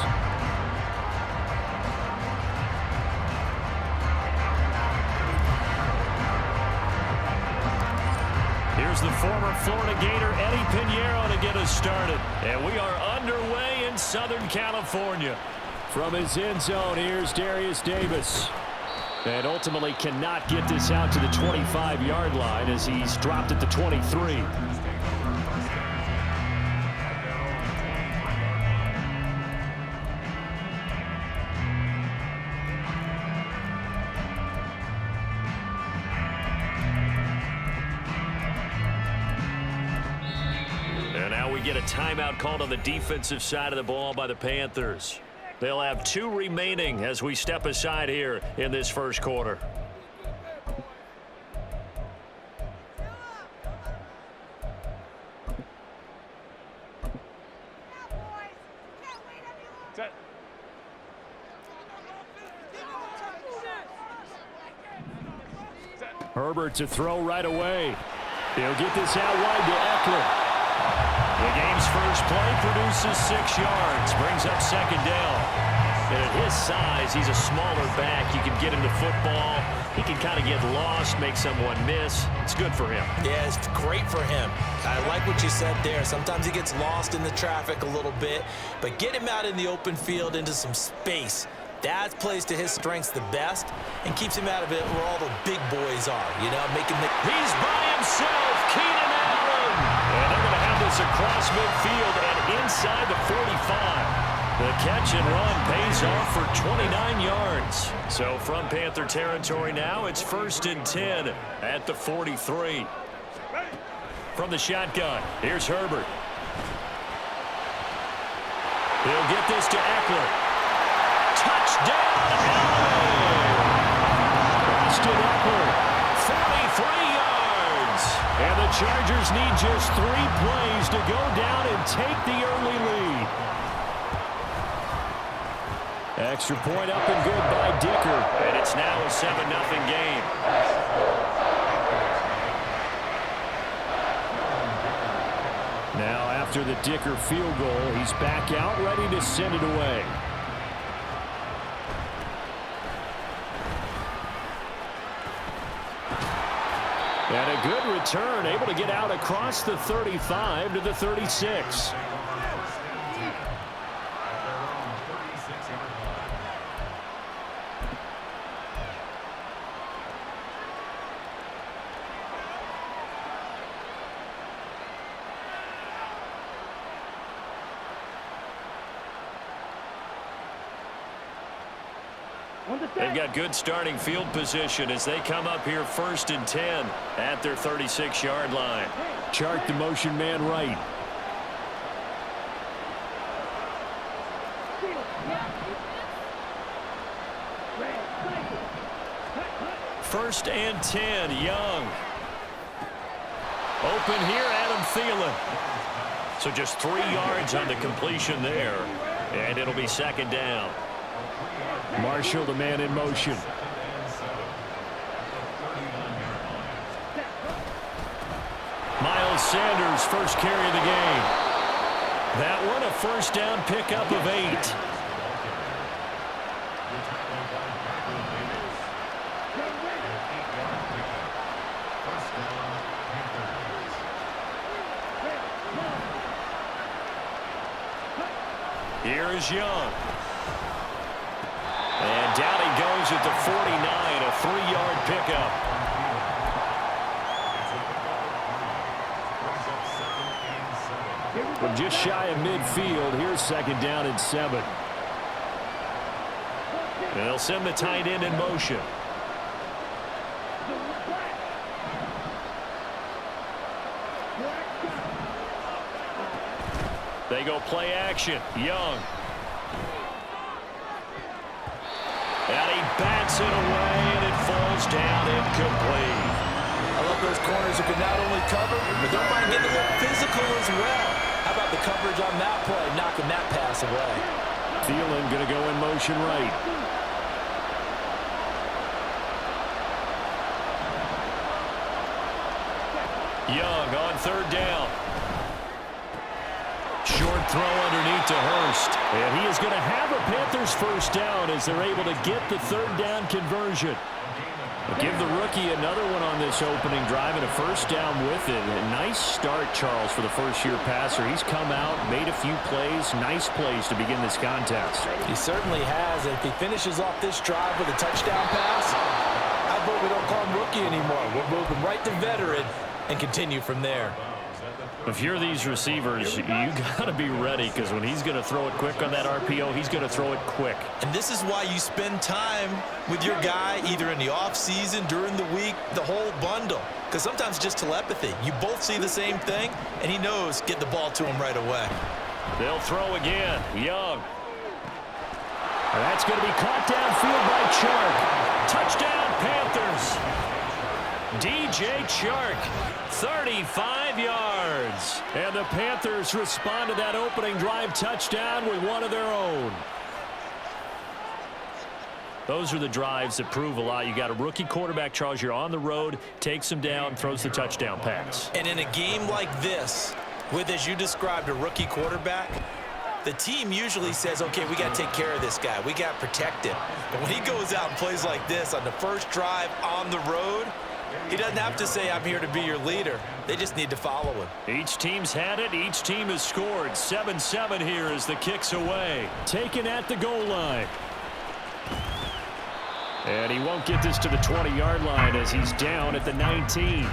Here's the former Florida Gator Eddie Pinheiro to get us started. And we are underway in Southern California. From his end zone, here's Darius Davis. And ultimately cannot get this out to the 25-yard line as he's dropped at the 23. And now we get a timeout called on the defensive side of the ball by the Panthers. They'll have 2 remaining as we step aside here in this first quarter. Herbert to throw right away. He'll get this out wide to Eckler. The game's first play produces 6 yards, brings up 2nd down. And at his size, he's a smaller back. You can get him the football. He can kind of get lost, make someone miss. It's good for him. Yeah, it's great for him. I like what you said there. Sometimes he gets lost in the traffic a little bit, but get him out in the open field into some space. That plays to his strengths the best and keeps him out of it where all the big boys are, you know, making the... He's by himself, Keenan Allen. And they're going to have this across midfield and inside the 45. The catch and run pays off for 29 yards. So from Panther territory now, it's 1st and 10 at the 43. From the shotgun, here's Herbert. He'll get this to Eckler. Touchdown, Allen! Austin Eckler, 43 yards. And the Chargers need just 3 plays to go down and take the early lead. Extra point up and good by Dicker. And it's now a 7-0 game. Now after the Dicker field goal, he's back out ready to send it away. And a good return, able to get out across the 35 to the 36. They've got good starting field position as they come up here 1st and 10 at their 36-yard line. Chark the motion man right. First and 10, Young. Open here, Adam Thielen. So just 3 yards on the completion there, and it'll be 2nd down. Marshall, the man in motion. Miles Sanders, first carry of the game. That one a 1st down pickup of 8. Here is Young. And down he goes at the 49, a 3-yard pickup. From just shy of midfield, here's 2nd down and 7. And they'll send the tight end in motion. They go play action. Young. And he bats it away, and it falls down incomplete. I love those corners who can not only cover, but don't mind getting a little physical as well. How about the coverage on that play, knocking that pass away? Thielen going to go in motion right. Young on 3rd down. Short throw underneath to Hurst. And he is going to have a Panthers 1st down as they're able to get the 3rd down conversion. Give the rookie another one on this opening drive and a 1st down with it. A nice start, Charles, for the first-year passer. He's come out, made a few plays, nice plays to begin this contest. He certainly has. And if he finishes off this drive with a touchdown pass, how about we don't call him rookie anymore? We'll move him right to veteran and continue from there. If you're these receivers, you got to be ready because when he's going to throw it quick on that RPO, he's going to throw it quick. And this is why you spend time with your guy either in the offseason, during the week, the whole bundle. Because sometimes just telepathy. You both see the same thing, and he knows get the ball to him right away. They'll throw again. Young. And that's going to be caught downfield by Chark. Touchdown, Panthers. DJ Chark, 35 yards. And the Panthers respond to that opening drive touchdown with one of their own. Those are the drives that prove a lot. You got a rookie quarterback, Charles. You're on the road, takes him down, throws the touchdown pass. And in a game like this, with, as you described, a rookie quarterback, the team usually says, okay, we got to take care of this guy. We got to protect him. But when he goes out and plays like this on the first drive on the road, he doesn't have to say, I'm here to be your leader. They just need to follow him. Each team's had it. Each team has scored. 7-7 here as the kick's away. Taken at the goal line. And he won't get this to the 20-yard line as he's down at the 19.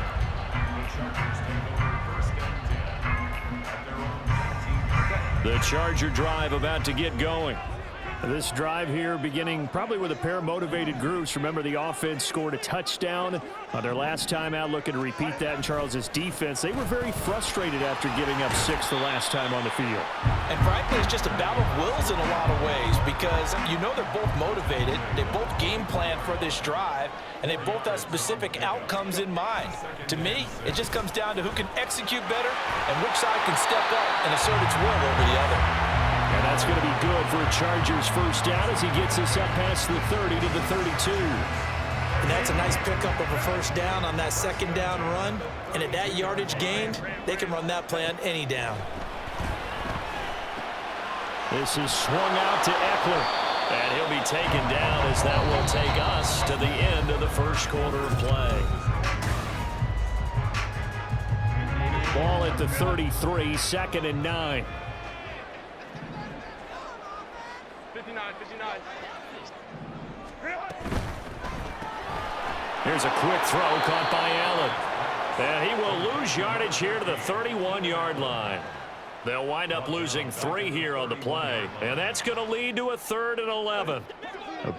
The Charger drive about to get going. This drive here beginning probably with a pair of motivated groups. Remember, the offense scored a touchdown on their last time out, looking to repeat that in Charles's defense. They were very frustrated after giving up 6 the last time on the field. And frankly, it's just a battle of wills in a lot of ways because you know they're both motivated. They both game plan for this drive, and they both have specific outcomes in mind. To me, it just comes down to who can execute better and which side can step up and assert its will over the other. And that's going to be good for a Chargers first down as he gets us up past the 30 to the 32. And that's a nice pickup of a first down on that second down run. And at that yardage gained, they can run that play on any down. This is swung out to Eckler. And he'll be taken down as that will take us to the end of the first quarter of play. Ball at the 33, 2nd and 9. 59. Here's a quick throw caught by Allen. And he will lose yardage here to the 31-yard line. They'll wind up losing 3 here on the play. And that's going to lead to a 3rd and 11.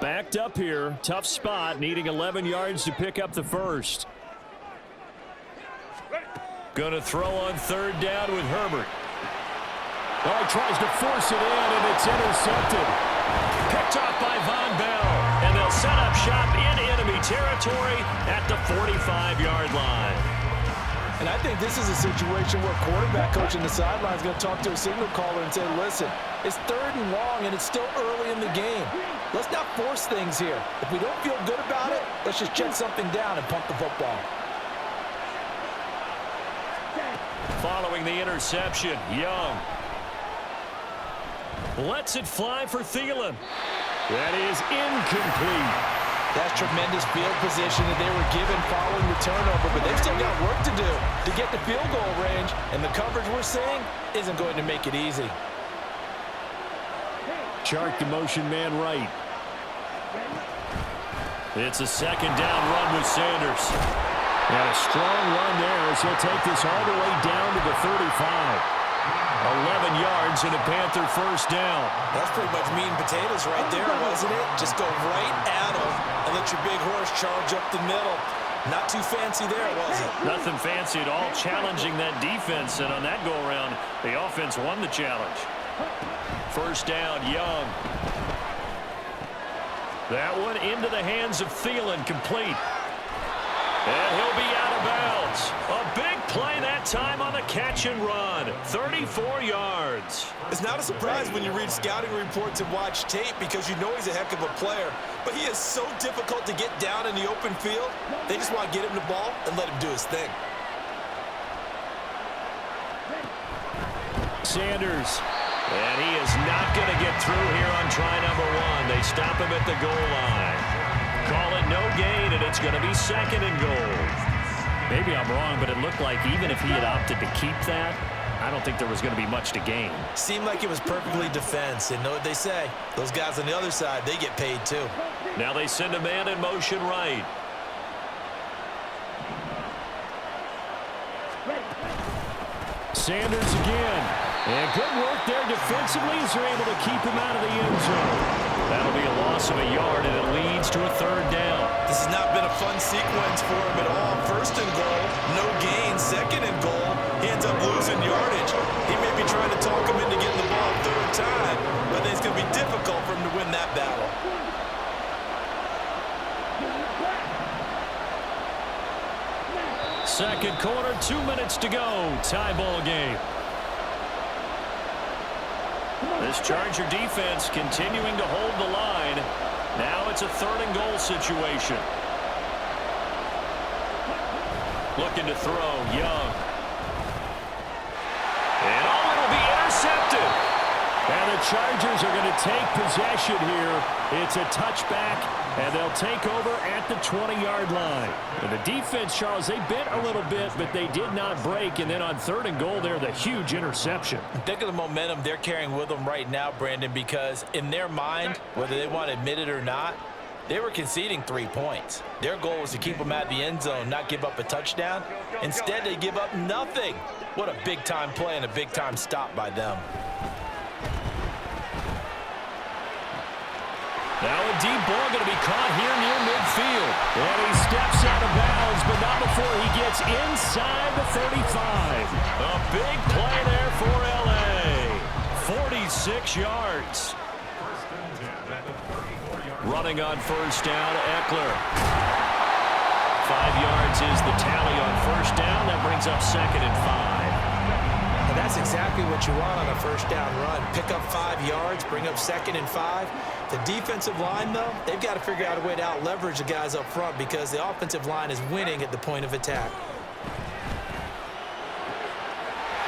Backed up here. Tough spot. Needing 11 yards to pick up the first. Going to throw on 3rd down with Herbert. Oh, he tries to force it in, and it's intercepted. Picked off by Von Bell. And they'll set up shop in enemy territory at the 45-yard line. And I think this is a situation where quarterback coach in the sideline is going to talk to a signal caller and say, listen, it's 3rd and long, and it's still early in the game. Let's not force things here. If we don't feel good about it, let's just check something down and pump the football. Following the interception, Young lets it fly for Thielen. That is incomplete. That's tremendous field position that they were given following the turnover, but they've still got work to do to get the field goal range, and the coverage we're seeing isn't going to make it easy. Chark the motion man right. It's a 2nd down run with Sanders. And a strong run there as he'll take this all the way down to the 35. 11 yards and a Panther first down. That's pretty much meat and potatoes right there, wasn't it? Just go right at him and let your big horse charge up the middle. Not too fancy there, was it? Nothing fancy at all, challenging that defense. And on that go-around, the offense won the challenge. First down, Young. That one into the hands of Thielen, complete. And he'll be out of bounds. A big play that time on the catch and run. 34 yards. It's not a surprise when you read scouting reports and watch tape because you know he's a heck of a player. But he is so difficult to get down in the open field. They just want to get him the ball and let him do his thing. Sanders. And he is not going to get through here on try number 1. They stop him at the goal line. Call it no gain, and it's going to be 2nd and goal. Maybe I'm wrong, but it looked like even if he had opted to keep that, I don't think there was going to be much to gain. Seemed like it was perfectly defense, and know what they say. Those guys on the other side, they get paid too. Now they send a man in motion right. Sanders again. And good work there defensively as they're able to keep him out of the end zone. That'll be a loss of a yard, and it leads to a 3rd down. This has not been a fun sequence for him at all. 1st and goal, no gain. 2nd and goal, he ends up losing yardage. He may be trying to talk him into getting the ball 3rd time, but I think it's going to be difficult for him to win that battle. Second quarter, 2 minutes to go. Tie ball game. This Charger defense continuing to hold the line. Now it's a 3rd and goal situation. Looking to throw, Young. And it'll be intercepted. And Chargers are going to take possession here. It's a touchback, and they'll take over at the 20-yard line. And the defense, Charles, they bit a little bit, but they did not break. And then on 3rd and goal there, the huge interception. Think of the momentum they're carrying with them right now, Brandon, because in their mind, whether they want to admit it or not, they were conceding 3 points. Their goal was to keep them at the end zone, not give up a touchdown. Instead, they give up nothing. What a big-time play and a big-time stop by them. Now a deep ball going to be caught here near midfield. And he steps out of bounds, but not before he gets inside the 35. A big play there for L.A. 46 yards. Running on 1st down, Eckler. 5 yards is the tally on 1st down. That brings up 2nd and 5. And that's exactly what you want on a 1st down run. Pick up 5 yards, bring up 2nd and 5. The defensive line, though, they've got to figure out a way to out-leverage the guys up front because the offensive line is winning at the point of attack.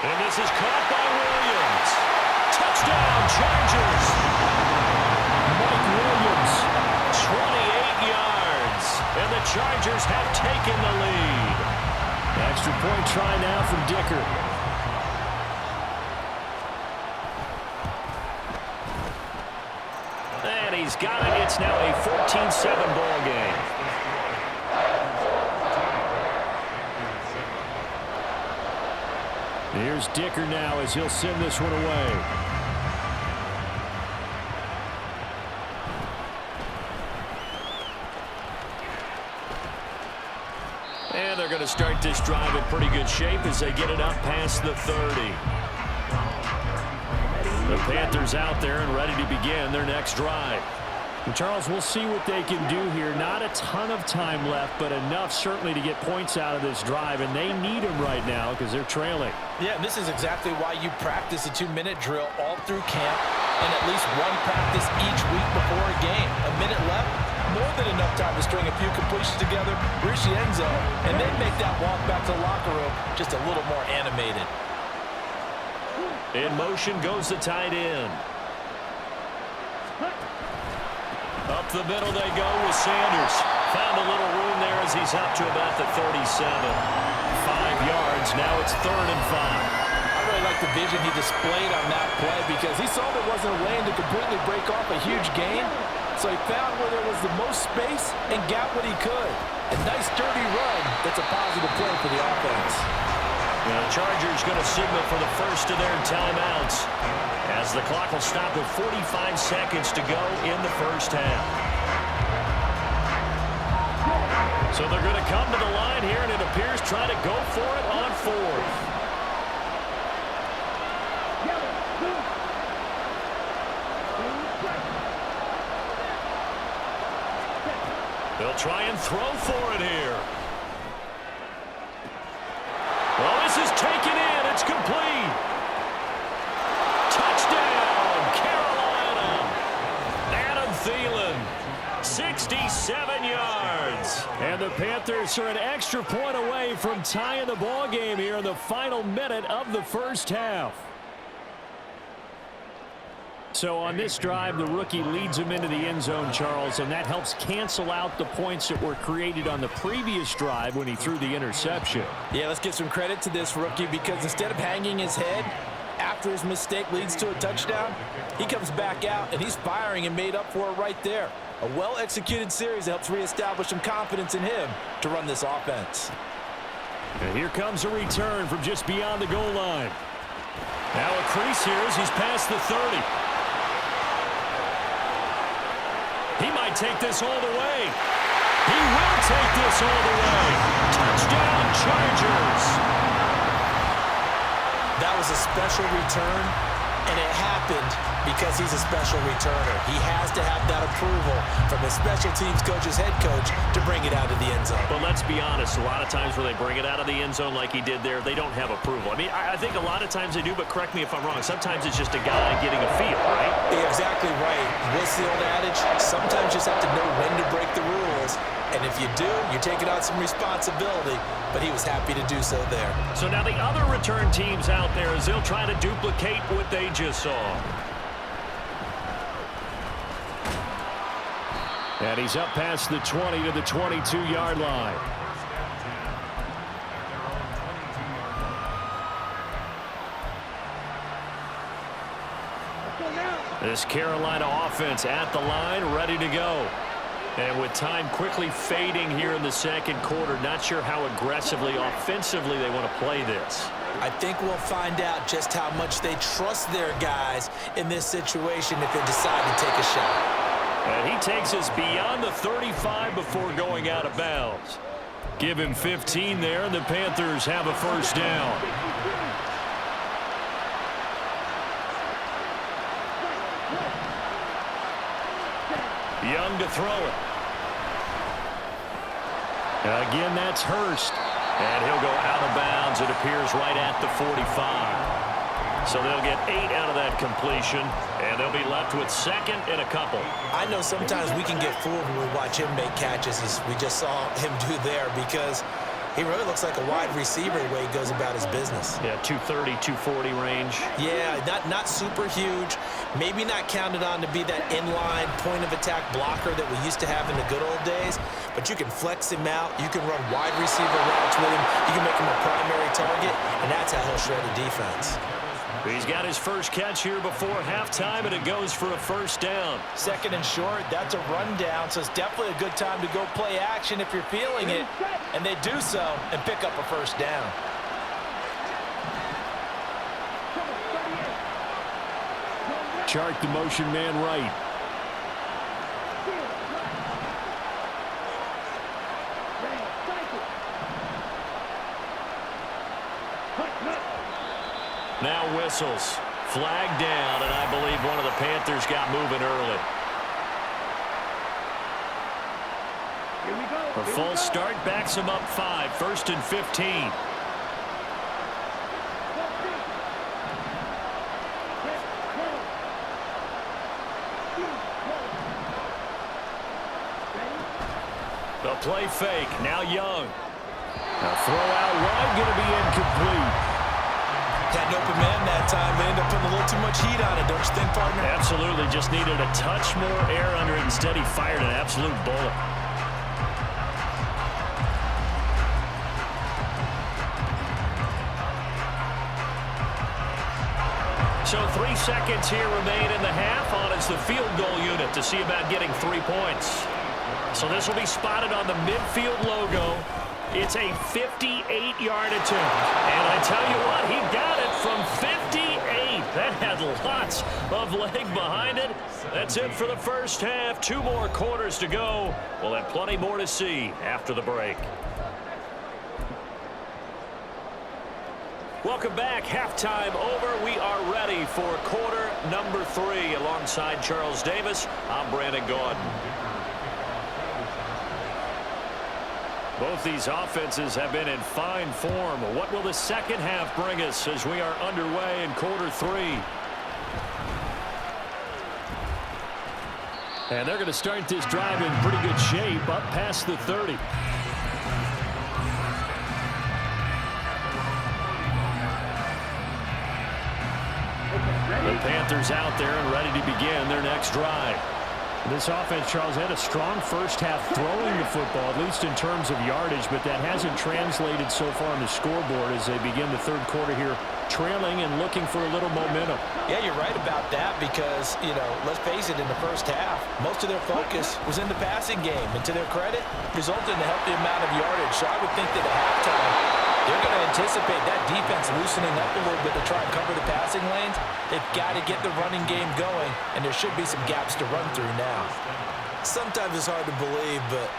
And this is caught by Williams. Touchdown, Chargers. Mike Williams, 28 yards. And the Chargers have taken the lead. Extra point try now from Dicker. And he's got it. It's now a 14-7 ball game. Here's Dicker now as he'll send this one away. And they're going to start this drive in pretty good shape as they get it up past the 30. The Panthers out there and ready to begin their next drive. And Charles, we'll see what they can do here. Not a ton of time left, but enough certainly to get points out of this drive, and they need them right now because they're trailing. Yeah, and this is exactly why you practice a 2-minute drill all through camp and at least one practice each week before a game. A minute left, more than enough time to string a few completions together, reach the end zone, and then make that walk back to the locker room just a little more animated. In motion goes the tight end. Up the middle they go with Sanders. Found a little room there as he's up to about the 37. 5 yards. Now it's 3rd and 5. I really like the vision he displayed on that play because he saw there wasn't a lane to completely break off a huge gain. So he found where there was the most space and got what he could. A nice, dirty run. That's a positive play for the offense. The Chargers going to signal for the first of their timeouts as the clock will stop with 45 seconds to go in the first half. So they're going to come to the line here, and it appears trying to go for it on 4th. They'll try and throw for it here. Well, this is taken in. It's complete. Touchdown, Carolina. Adam Thielen, 67 yards. And the Panthers are an extra point away from tying the ball game here in the final minute of the first half. So on this drive, the rookie leads him into the end zone, Charles, and that helps cancel out the points that were created on the previous drive when he threw the interception. Yeah, let's give some credit to this rookie because instead of hanging his head after his mistake leads to a touchdown, he comes back out and he's firing and made up for it right there. A well-executed series that helps reestablish some confidence in him to run this offense. And here comes a return from just beyond the goal line. Now a crease here as he's past the 30. He might take this all the way. He will take this all the way. Touchdown, Chargers. That was a special return, and it happened because he's a special returner. He has to have that approval from his special teams coach's head coach to bring it out of the end zone. But let's be honest, a lot of times when they bring it out of the end zone like he did there, they don't have approval. I mean, I think a lot of times they do, but correct me if I'm wrong. Sometimes it's just a guy getting a feel, right? Yeah, exactly right. What's the old adage? Sometimes you just have to know when to break the rules. And if you do, you're taking on some responsibility. But he was happy to do so there. So now the other return teams out there as they'll try to duplicate what they just saw. And he's up past the 20 to the 22-yard line. This Carolina offense at the line, ready to go. And with time quickly fading here in the second quarter, not sure how aggressively, offensively they want to play this. I think we'll find out just how much they trust their guys in this situation if they decide to take a shot. And he takes us beyond the 35 before going out of bounds. Give him 15 there, and the Panthers have a first down. Young to throw it. Again, that's Hurst. And he'll go out of bounds, it appears, right at the 45. So they'll get 8 out of that completion, and they'll be left with second and a couple. I know sometimes we can get fooled when we watch him make catches, as we just saw him do there, because he really looks like a wide receiver the way he goes about his business. Yeah, 230, 240 range. Yeah, not super huge. Maybe not counted on to be that inline point-of-attack blocker that we used to have in the good old days. But you can flex him out. You can run wide receiver routes with him. You can make him a primary target, and that's how he'll shred a defense. He's got his first catch here before halftime, and it goes for a first down. Second and short, that's a rundown, so it's definitely a good time to go play action if you're feeling it. And they do so and pick up a first down. Chark the motion man right. Now whistles. Flag down, and I believe one of the Panthers got moving early. Here we go. A false start backs him up 5, 1st and 15. The play fake, now Young. A throw out wide, going to be incomplete. Had an open man that time. They ended up putting a little too much heat on it, don't you think, partner? Absolutely, just needed a touch more air under it. Instead, he fired an absolute bullet. So 3 seconds here remain in the half on it's the field goal unit to see about getting 3 points. So this will be spotted on the midfield logo. It's a 58-yard attempt. And I tell you what, he got it from 58. That had lots of leg behind it. That's it for the first half. 2 more quarters to go. We'll have plenty more to see after the break. Welcome back. Halftime over. We are ready for quarter number 3. Alongside Charles Davis, I'm Brandon Gaudin. Both these offenses have been in fine form. What will the second half bring us as we are underway in quarter 3? And they're going to start this drive in pretty good shape, up past the 30. The Panthers out there and ready to begin their next drive. This offense, Charles, had a strong first half throwing the football, at least in terms of yardage, but that hasn't translated so far on the scoreboard as they begin the third quarter here, trailing and looking for a little momentum. Yeah, you're right about that because, let's face it, in the first half, most of their focus was in the passing game. And to their credit, resulted in a healthy amount of yardage. So I would think that at halftime, they're going to anticipate that defense loosening up a little bit to try and cover the passing lanes. They've got to get the running game going, and there should be some gaps to run through now. Sometimes it's hard to believe, but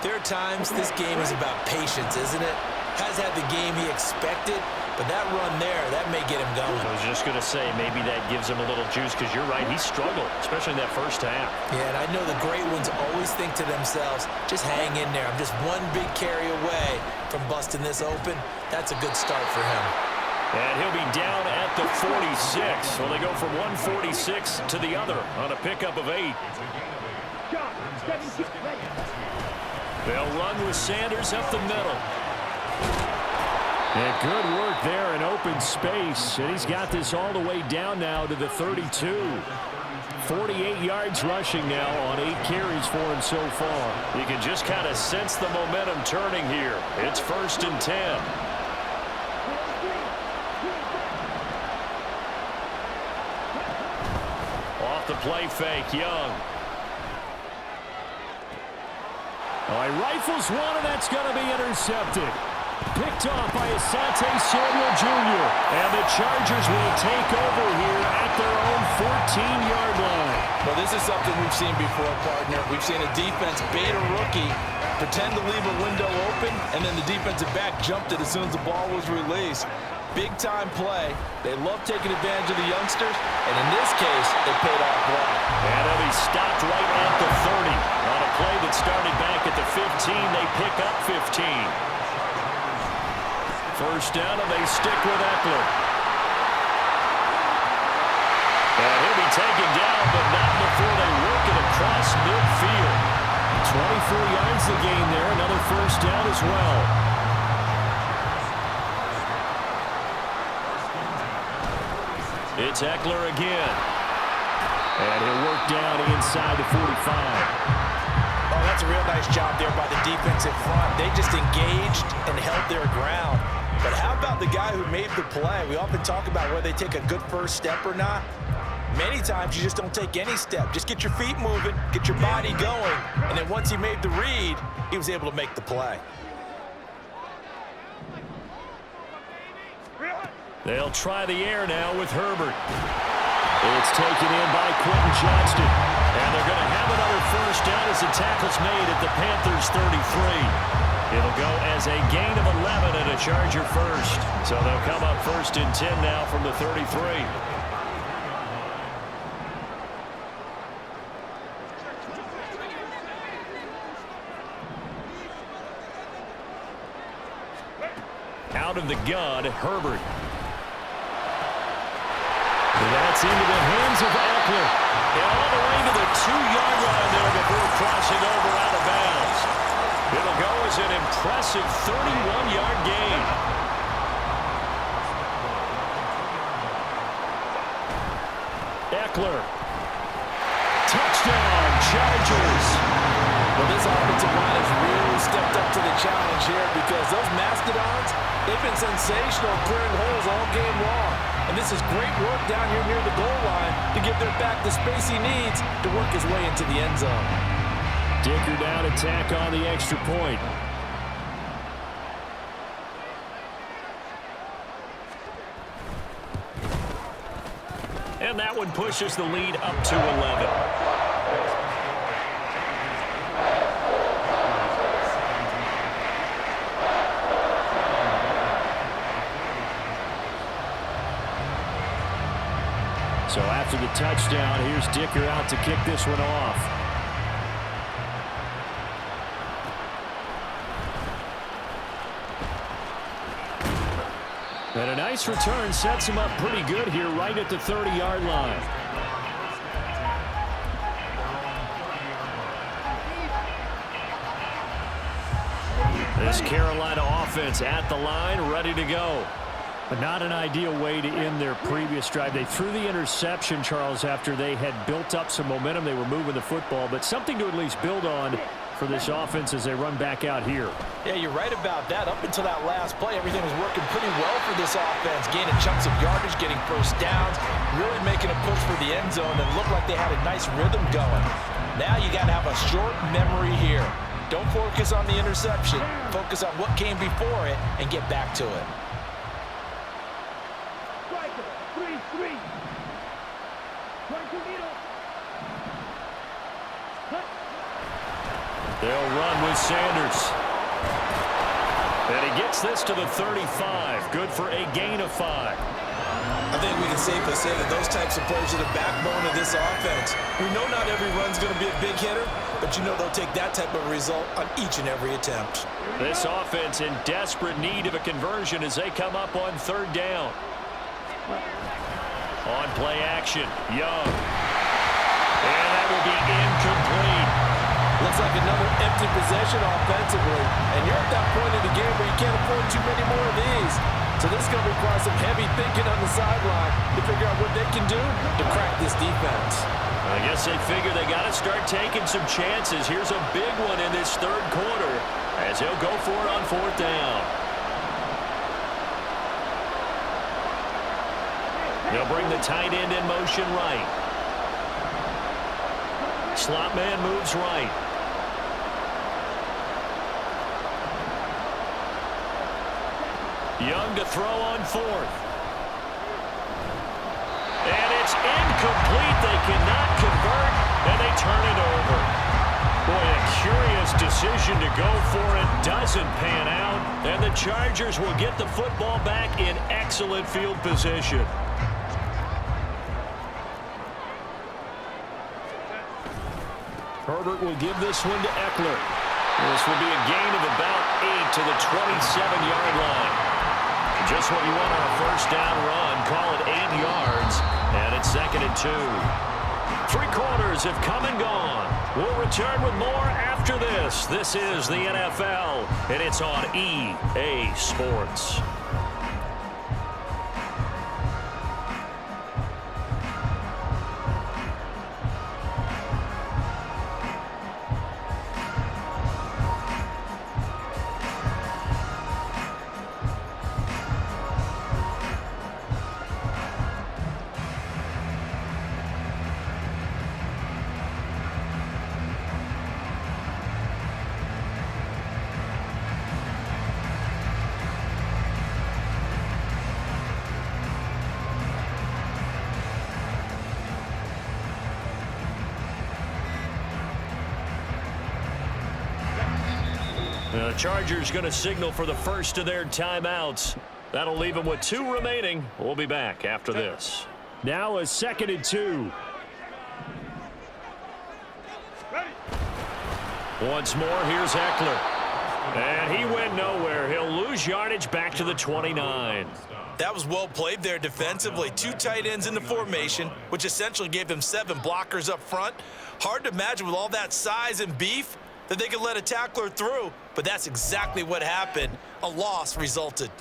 there are times this game is about patience, isn't it? Has had the game he expected, but that run there, that may get him going. I was just going to say, maybe that gives him a little juice because you're right, he struggled, especially in that first half. Yeah, and I know the great ones always think to themselves, just hang in there. I'm just one big carry away from busting this open. That's a good start for him. And he'll be down at the 46. So they go from 146 to the other on a pickup of 8. They'll run with Sanders up the middle. And good work there in open space. And he's got this all the way down now to the 32. 48 yards rushing now on 8 carries for him so far. You can just kind of sense the momentum turning here. It's 1st and 10. Off the play fake, Young. Oh, he rifles one, and that's going to be intercepted. Picked off by Asante Samuel Jr. And the Chargers will take over here at their own 14-yard line. Well, this is something we've seen before, partner. We've seen a defense bait a rookie, pretend to leave a window open, and then the defensive back jumped it as soon as the ball was released. Big-time play. They love taking advantage of the youngsters, and in this case, it paid off well. And then he stopped right at the 30. On a play that started back at the 15, they pick up 15. First down, and they stick with Eckler. And he'll be taken down, but not before they work it across midfield. 24 yards the gain there. Another first down as well. It's Eckler again. And he'll work down inside the 45. Oh, that's a real nice job there by the defensive front. They just engaged and held their ground. But how about the guy who made the play? We often talk about whether they take a good first step or not. Many times you just don't take any step. Just get your feet moving, get your body going, and then once he made the read, he was able to make the play. They'll try the air now with Herbert. It's taken in by Quentin Johnston. And they're going to have another first down as the tackle's made at the Panthers' 33. It'll go as a gain of 11 and a Charger first. So they'll come up 1st and 10 now from the 33. Out of the gun, Herbert. That's into the hands of Eckler. And all the way to the 2-yard line there before crossing over out of bounds. It'll go as an impressive 31-yard gain. Eckler. Touchdown, Chargers. Well, this offensive line has really stepped up to the challenge here because those Mastodons, they've been sensational clearing holes all game long. And this is great work down here near the goal line to give their back the space he needs to work his way into the end zone. Dicker down to tack on the extra point. And that one pushes the lead up to 11. So after the touchdown, here's Dicker out to kick this one off. And a nice return sets him up pretty good here right at the 30-yard line. This Carolina offense at the line, ready to go. But not an ideal way to end their previous drive. They threw the interception, Charles, after they had built up some momentum. They were moving the football, but something to at least build on for this offense as they run back out here. Yeah, you're right about that. Up until that last play, everything was working pretty well for this offense, gaining chunks of yardage, getting first downs, really making a push for the end zone, and looked like they had a nice rhythm going. Now you got to have a short memory here. Don't focus on the interception. Focus on what came before it and get back to it. They'll run with Sanders. And he gets this to the 35. Good for a gain of 5. I think we can safely say that those types of plays are the backbone of this offense. We know not every run's going to be a big hitter, but you know they'll take that type of result on each and every attempt. This offense in desperate need of a conversion as they come up on 3rd down. On play action, Young. And that will be incomplete. Looks like another empty possession offensively. And you're at that point in the game where you can't afford too many more of these. So this is going to require some heavy thinking on the sideline to figure out what they can do to crack this defense. I guess they figure they got to start taking some chances. Here's a big one in this third quarter as he'll go for it on fourth down. They'll bring the tight end in motion right. Slot man moves right. Young to throw on fourth. And it's incomplete. They cannot convert, and they turn it over. Boy, a curious decision to go for it. Doesn't pan out, and the Chargers will get the football back in excellent field position. Herbert will give this one to Eckler. This will be a gain of about 8 to the 27-yard line. Just what you want on a first down run. Call it 8 yards, and it's 2nd and 2. 3 quarters have come and gone. We'll return with more after this. This is the NFL, and it's on EA Sports. The Chargers going to signal for the first of their timeouts. That'll leave them with 2 remaining. We'll be back after this. Now a 2nd and 2. Once more, here's Eckler. And he went nowhere. He'll lose yardage back to the 29. That was well played there defensively. 2 tight ends in the formation, which essentially gave them 7 blockers up front. Hard to imagine with all that size and beef that they could let a tackler through, but that's exactly what happened. A loss resulted.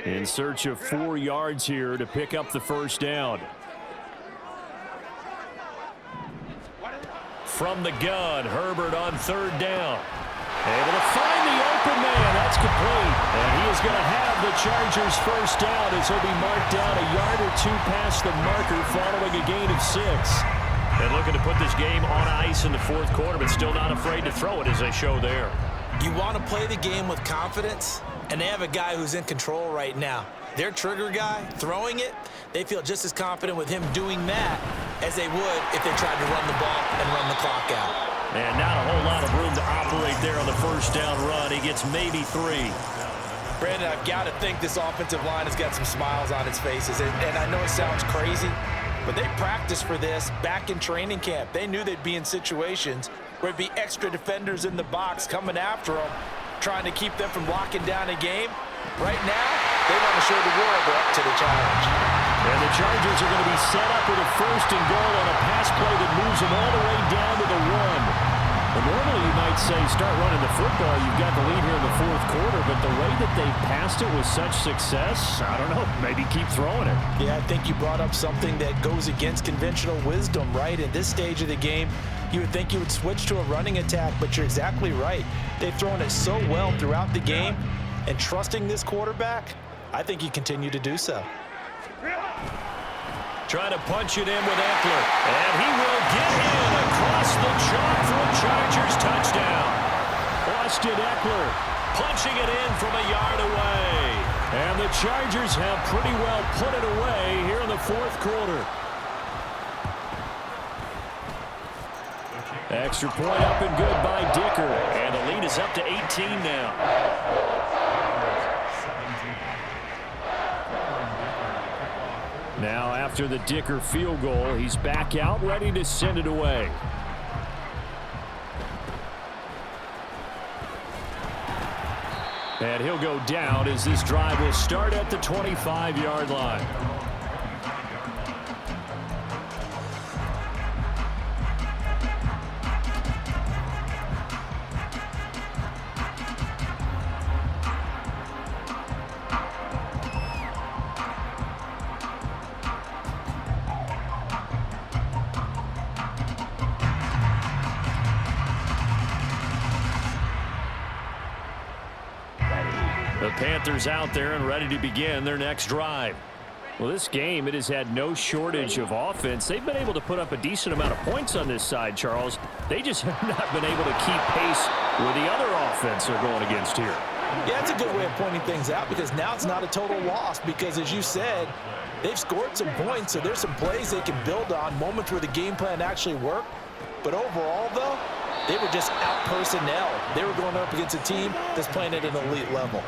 In search of 4 yards here to pick up the first down. From the gun, Herbert on 3rd down. Able to find the open man. That's complete. And he is going to have the Chargers first down as he'll be marked down a yard or 2 past the marker following a gain of 6. And looking to put this game on ice in the 4th quarter, but still not afraid to throw it as they show there. You want to play the game with confidence, and they have a guy who's in control right now. Their trigger guy, throwing it, they feel just as confident with him doing that as they would if they tried to run the ball and run the clock out. And not a whole lot of room to operate there on the first down run. He gets maybe 3. Brandon, I've got to think this offensive line has got some smiles on its faces, and I know it sounds crazy, but they practiced for this back in training camp. They knew they'd be in situations where it'd be extra defenders in the box coming after them, trying to keep them from locking down a game. Right now, they want to show the world they're up to the challenge. And the Chargers are going to be set up with a 1st and goal on a pass play that moves them all the way down to the 1. Well, normally you might say start running the football. You've got the lead here in the 4th quarter, but the way that they've passed it with such success, I don't know, maybe keep throwing it. Yeah, I think you brought up something that goes against conventional wisdom, right? At this stage of the game, you would think you would switch to a running attack, but you're exactly right. They've thrown it so well throughout the game, and trusting this quarterback, I think you continue to do so. Trying to punch it in with Eckler, and he will get in across the chalk for a Chargers touchdown. Austin Eckler punching it in from a yard away. And the Chargers have pretty well put it away here in the 4th quarter. Extra point up and good by Dicker, and the lead is up to 18 now. Now after the Dicker field goal, he's back out ready to send it away. And he'll go down as this drive will start at the 25-yard line. The Panthers out there and ready to begin their next drive. Well, this game, it has had no shortage of offense. They've been able to put up a decent amount of points on this side, Charles. They just have not been able to keep pace with the other offense they're going against here. Yeah, it's a good way of pointing things out because now it's not a total loss because, as you said, they've scored some points, so there's some plays they can build on, moments where the game plan actually worked. But overall, though, they were just out-personnel. They were going up against a team that's playing at an elite level.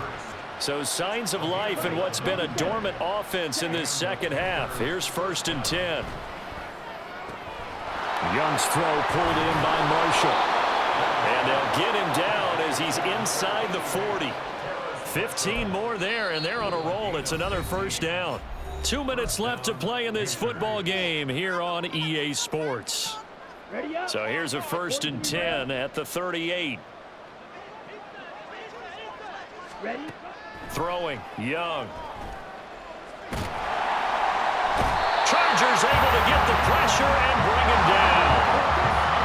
So signs of life in what's been a dormant offense in this second half. Here's 1st and 10. Young's throw pulled in by Marshall. And they'll get him down as he's inside the 40. 15 more there, and they're on a roll. It's another 1st down. 2 minutes left to play in this football game here on EA Sports. So here's a 1st and 10 at the 38. Ready? Throwing, Young. Chargers able to get the pressure and bring him down.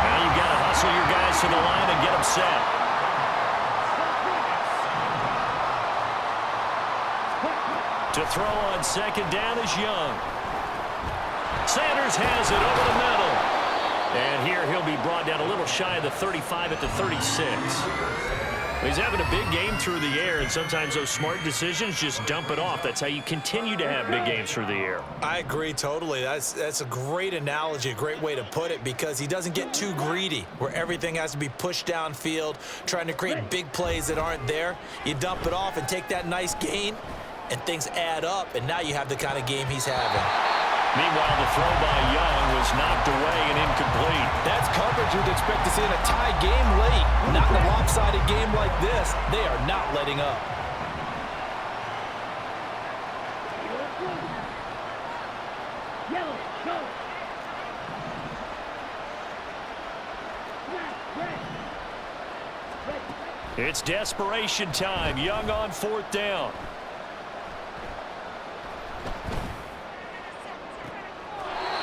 Now you've got to hustle your guys to the line and get them set. To throw on 2nd down is Young. Sanders has it over the middle. And here he'll be brought down a little shy of the 35 at the 36. He's having a big game through the air, and sometimes those smart decisions just dump it off. That's how you continue to have big games through the air. I agree totally. That's a great analogy, a great way to put it, because he doesn't get too greedy where everything has to be pushed downfield, trying to create big plays that aren't there. You dump it off and take that nice gain, and things add up, and now you have the kind of game he's having. Meanwhile, the throw by Young was knocked away and incomplete. That's coverage you'd expect to see in a tie game late. Not in a lopsided game like this. They are not letting up. Yellow, go. Red. It's desperation time. Young on 4th down.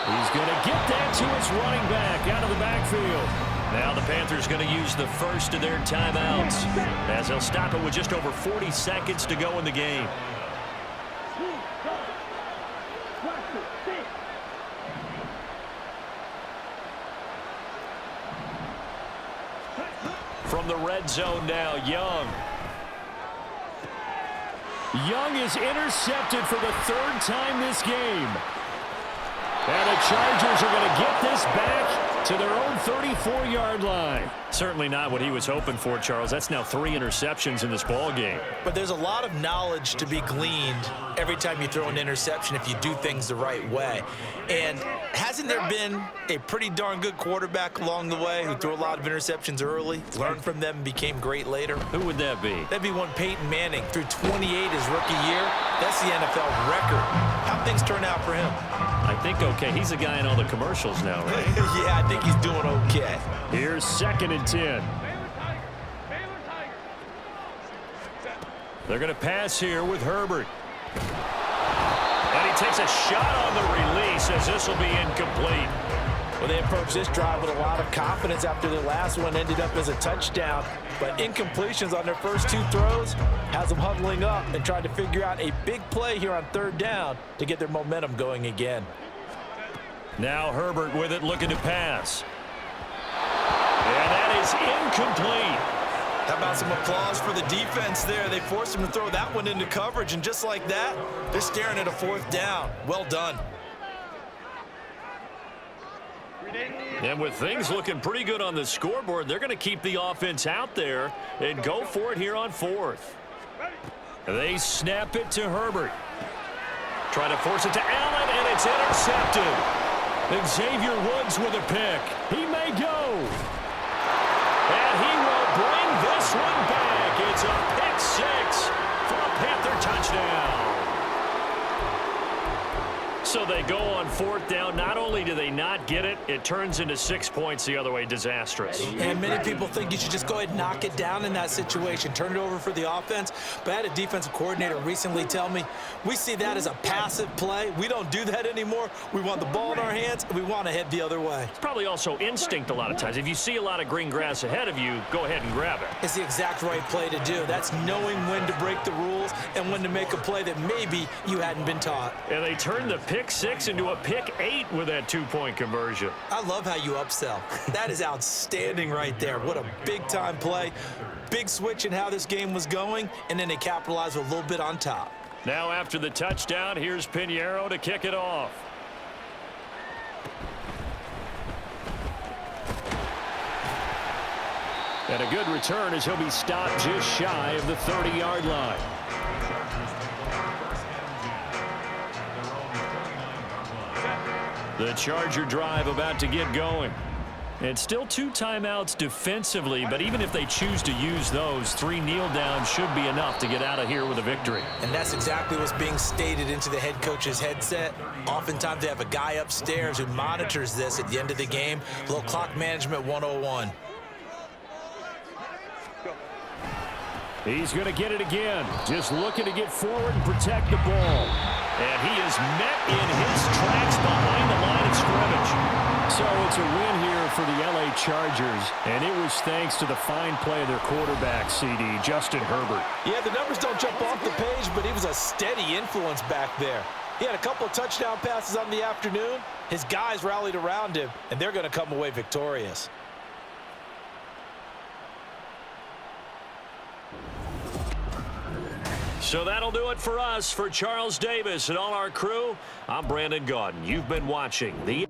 He's going to get that to his running back out of the backfield. Now the Panthers going to use the first of their timeouts as they'll stop it with just over 40 seconds to go in the game. From the red zone now, Young. Young is intercepted for the 3rd time this game. And the Chargers are going to get this back to their own 34-yard line. Certainly not what he was hoping for, Charles. That's now 3 interceptions in this ball game. But there's a lot of knowledge to be gleaned every time you throw an interception if you do things the right way. And hasn't there been a pretty darn good quarterback along the way who threw a lot of interceptions early, learned from them, and became great later? Who would that be? That'd be one Peyton Manning. Threw 28 his rookie year. That's the NFL record. How'd things turn out for him? I think okay. He's a guy in all the commercials now, right? Yeah, I think he's doing okay. Here's 2nd and 10. They're going to pass here with Herbert. And he takes a shot on the release as this will be incomplete. Well, they approached this drive with a lot of confidence after their last one ended up as a touchdown. But incompletions on their first 2 throws has them huddling up and trying to figure out a big play here on 3rd down to get their momentum going again. Now Herbert with it, looking to pass. And that is incomplete. How about some applause for the defense there? They forced him to throw that one into coverage, and just like that, they're staring at a 4th down. Well done. And with things looking pretty good on the scoreboard, they're going to keep the offense out there and go for it here on 4th. They snap it to Herbert. Try to force it to Allen, and it's intercepted. Xavier Woods with a pick. He may go. And he will bring this one back. It's a pick 6 for a Panther touchdown. So they go on 4th down. Not only do they not get it, it turns into 6 points the other way. Disastrous. And many people think you should just go ahead and knock it down in that situation, turn it over for the offense. But I had a defensive coordinator recently tell me, we see that as a passive play. We don't do that anymore. We want the ball in our hands, and we want to head the other way. It's probably also instinct a lot of times. If you see a lot of green grass ahead of you, go ahead and grab it. It's the exact right play to do. That's knowing when to break the rules and when to make a play that maybe you hadn't been taught. And they turned the pick 6 into a pick 8 with that 2-point conversion. I love how you upsell. That is outstanding right there. What a big-time play. Big switch in how this game was going, and then they capitalized a little bit on top. Now after the touchdown, here's Pinheiro to kick it off. And a good return as he'll be stopped just shy of the 30-yard line. The Charger drive about to get going. And still 2 timeouts defensively, but even if they choose to use those, 3 kneel downs should be enough to get out of here with a victory. And that's exactly what's being stated into the head coach's headset. Oftentimes they have a guy upstairs who monitors this at the end of the game. A little clock management 101. He's going to get it again. Just looking to get forward and protect the ball. And he is met in his tracks behind the line of scrimmage. So it's a win here for the LA Chargers, and it was thanks to the fine play of their quarterback, CD, Justin Herbert. Yeah, the numbers don't jump off the page, but he was a steady influence back there. He had a couple of touchdown passes on the afternoon. His guys rallied around him, and they're going to come away victorious. So that'll do it for us. For Charles Davis and all our crew, I'm Brandon Gaudin. You've been watching the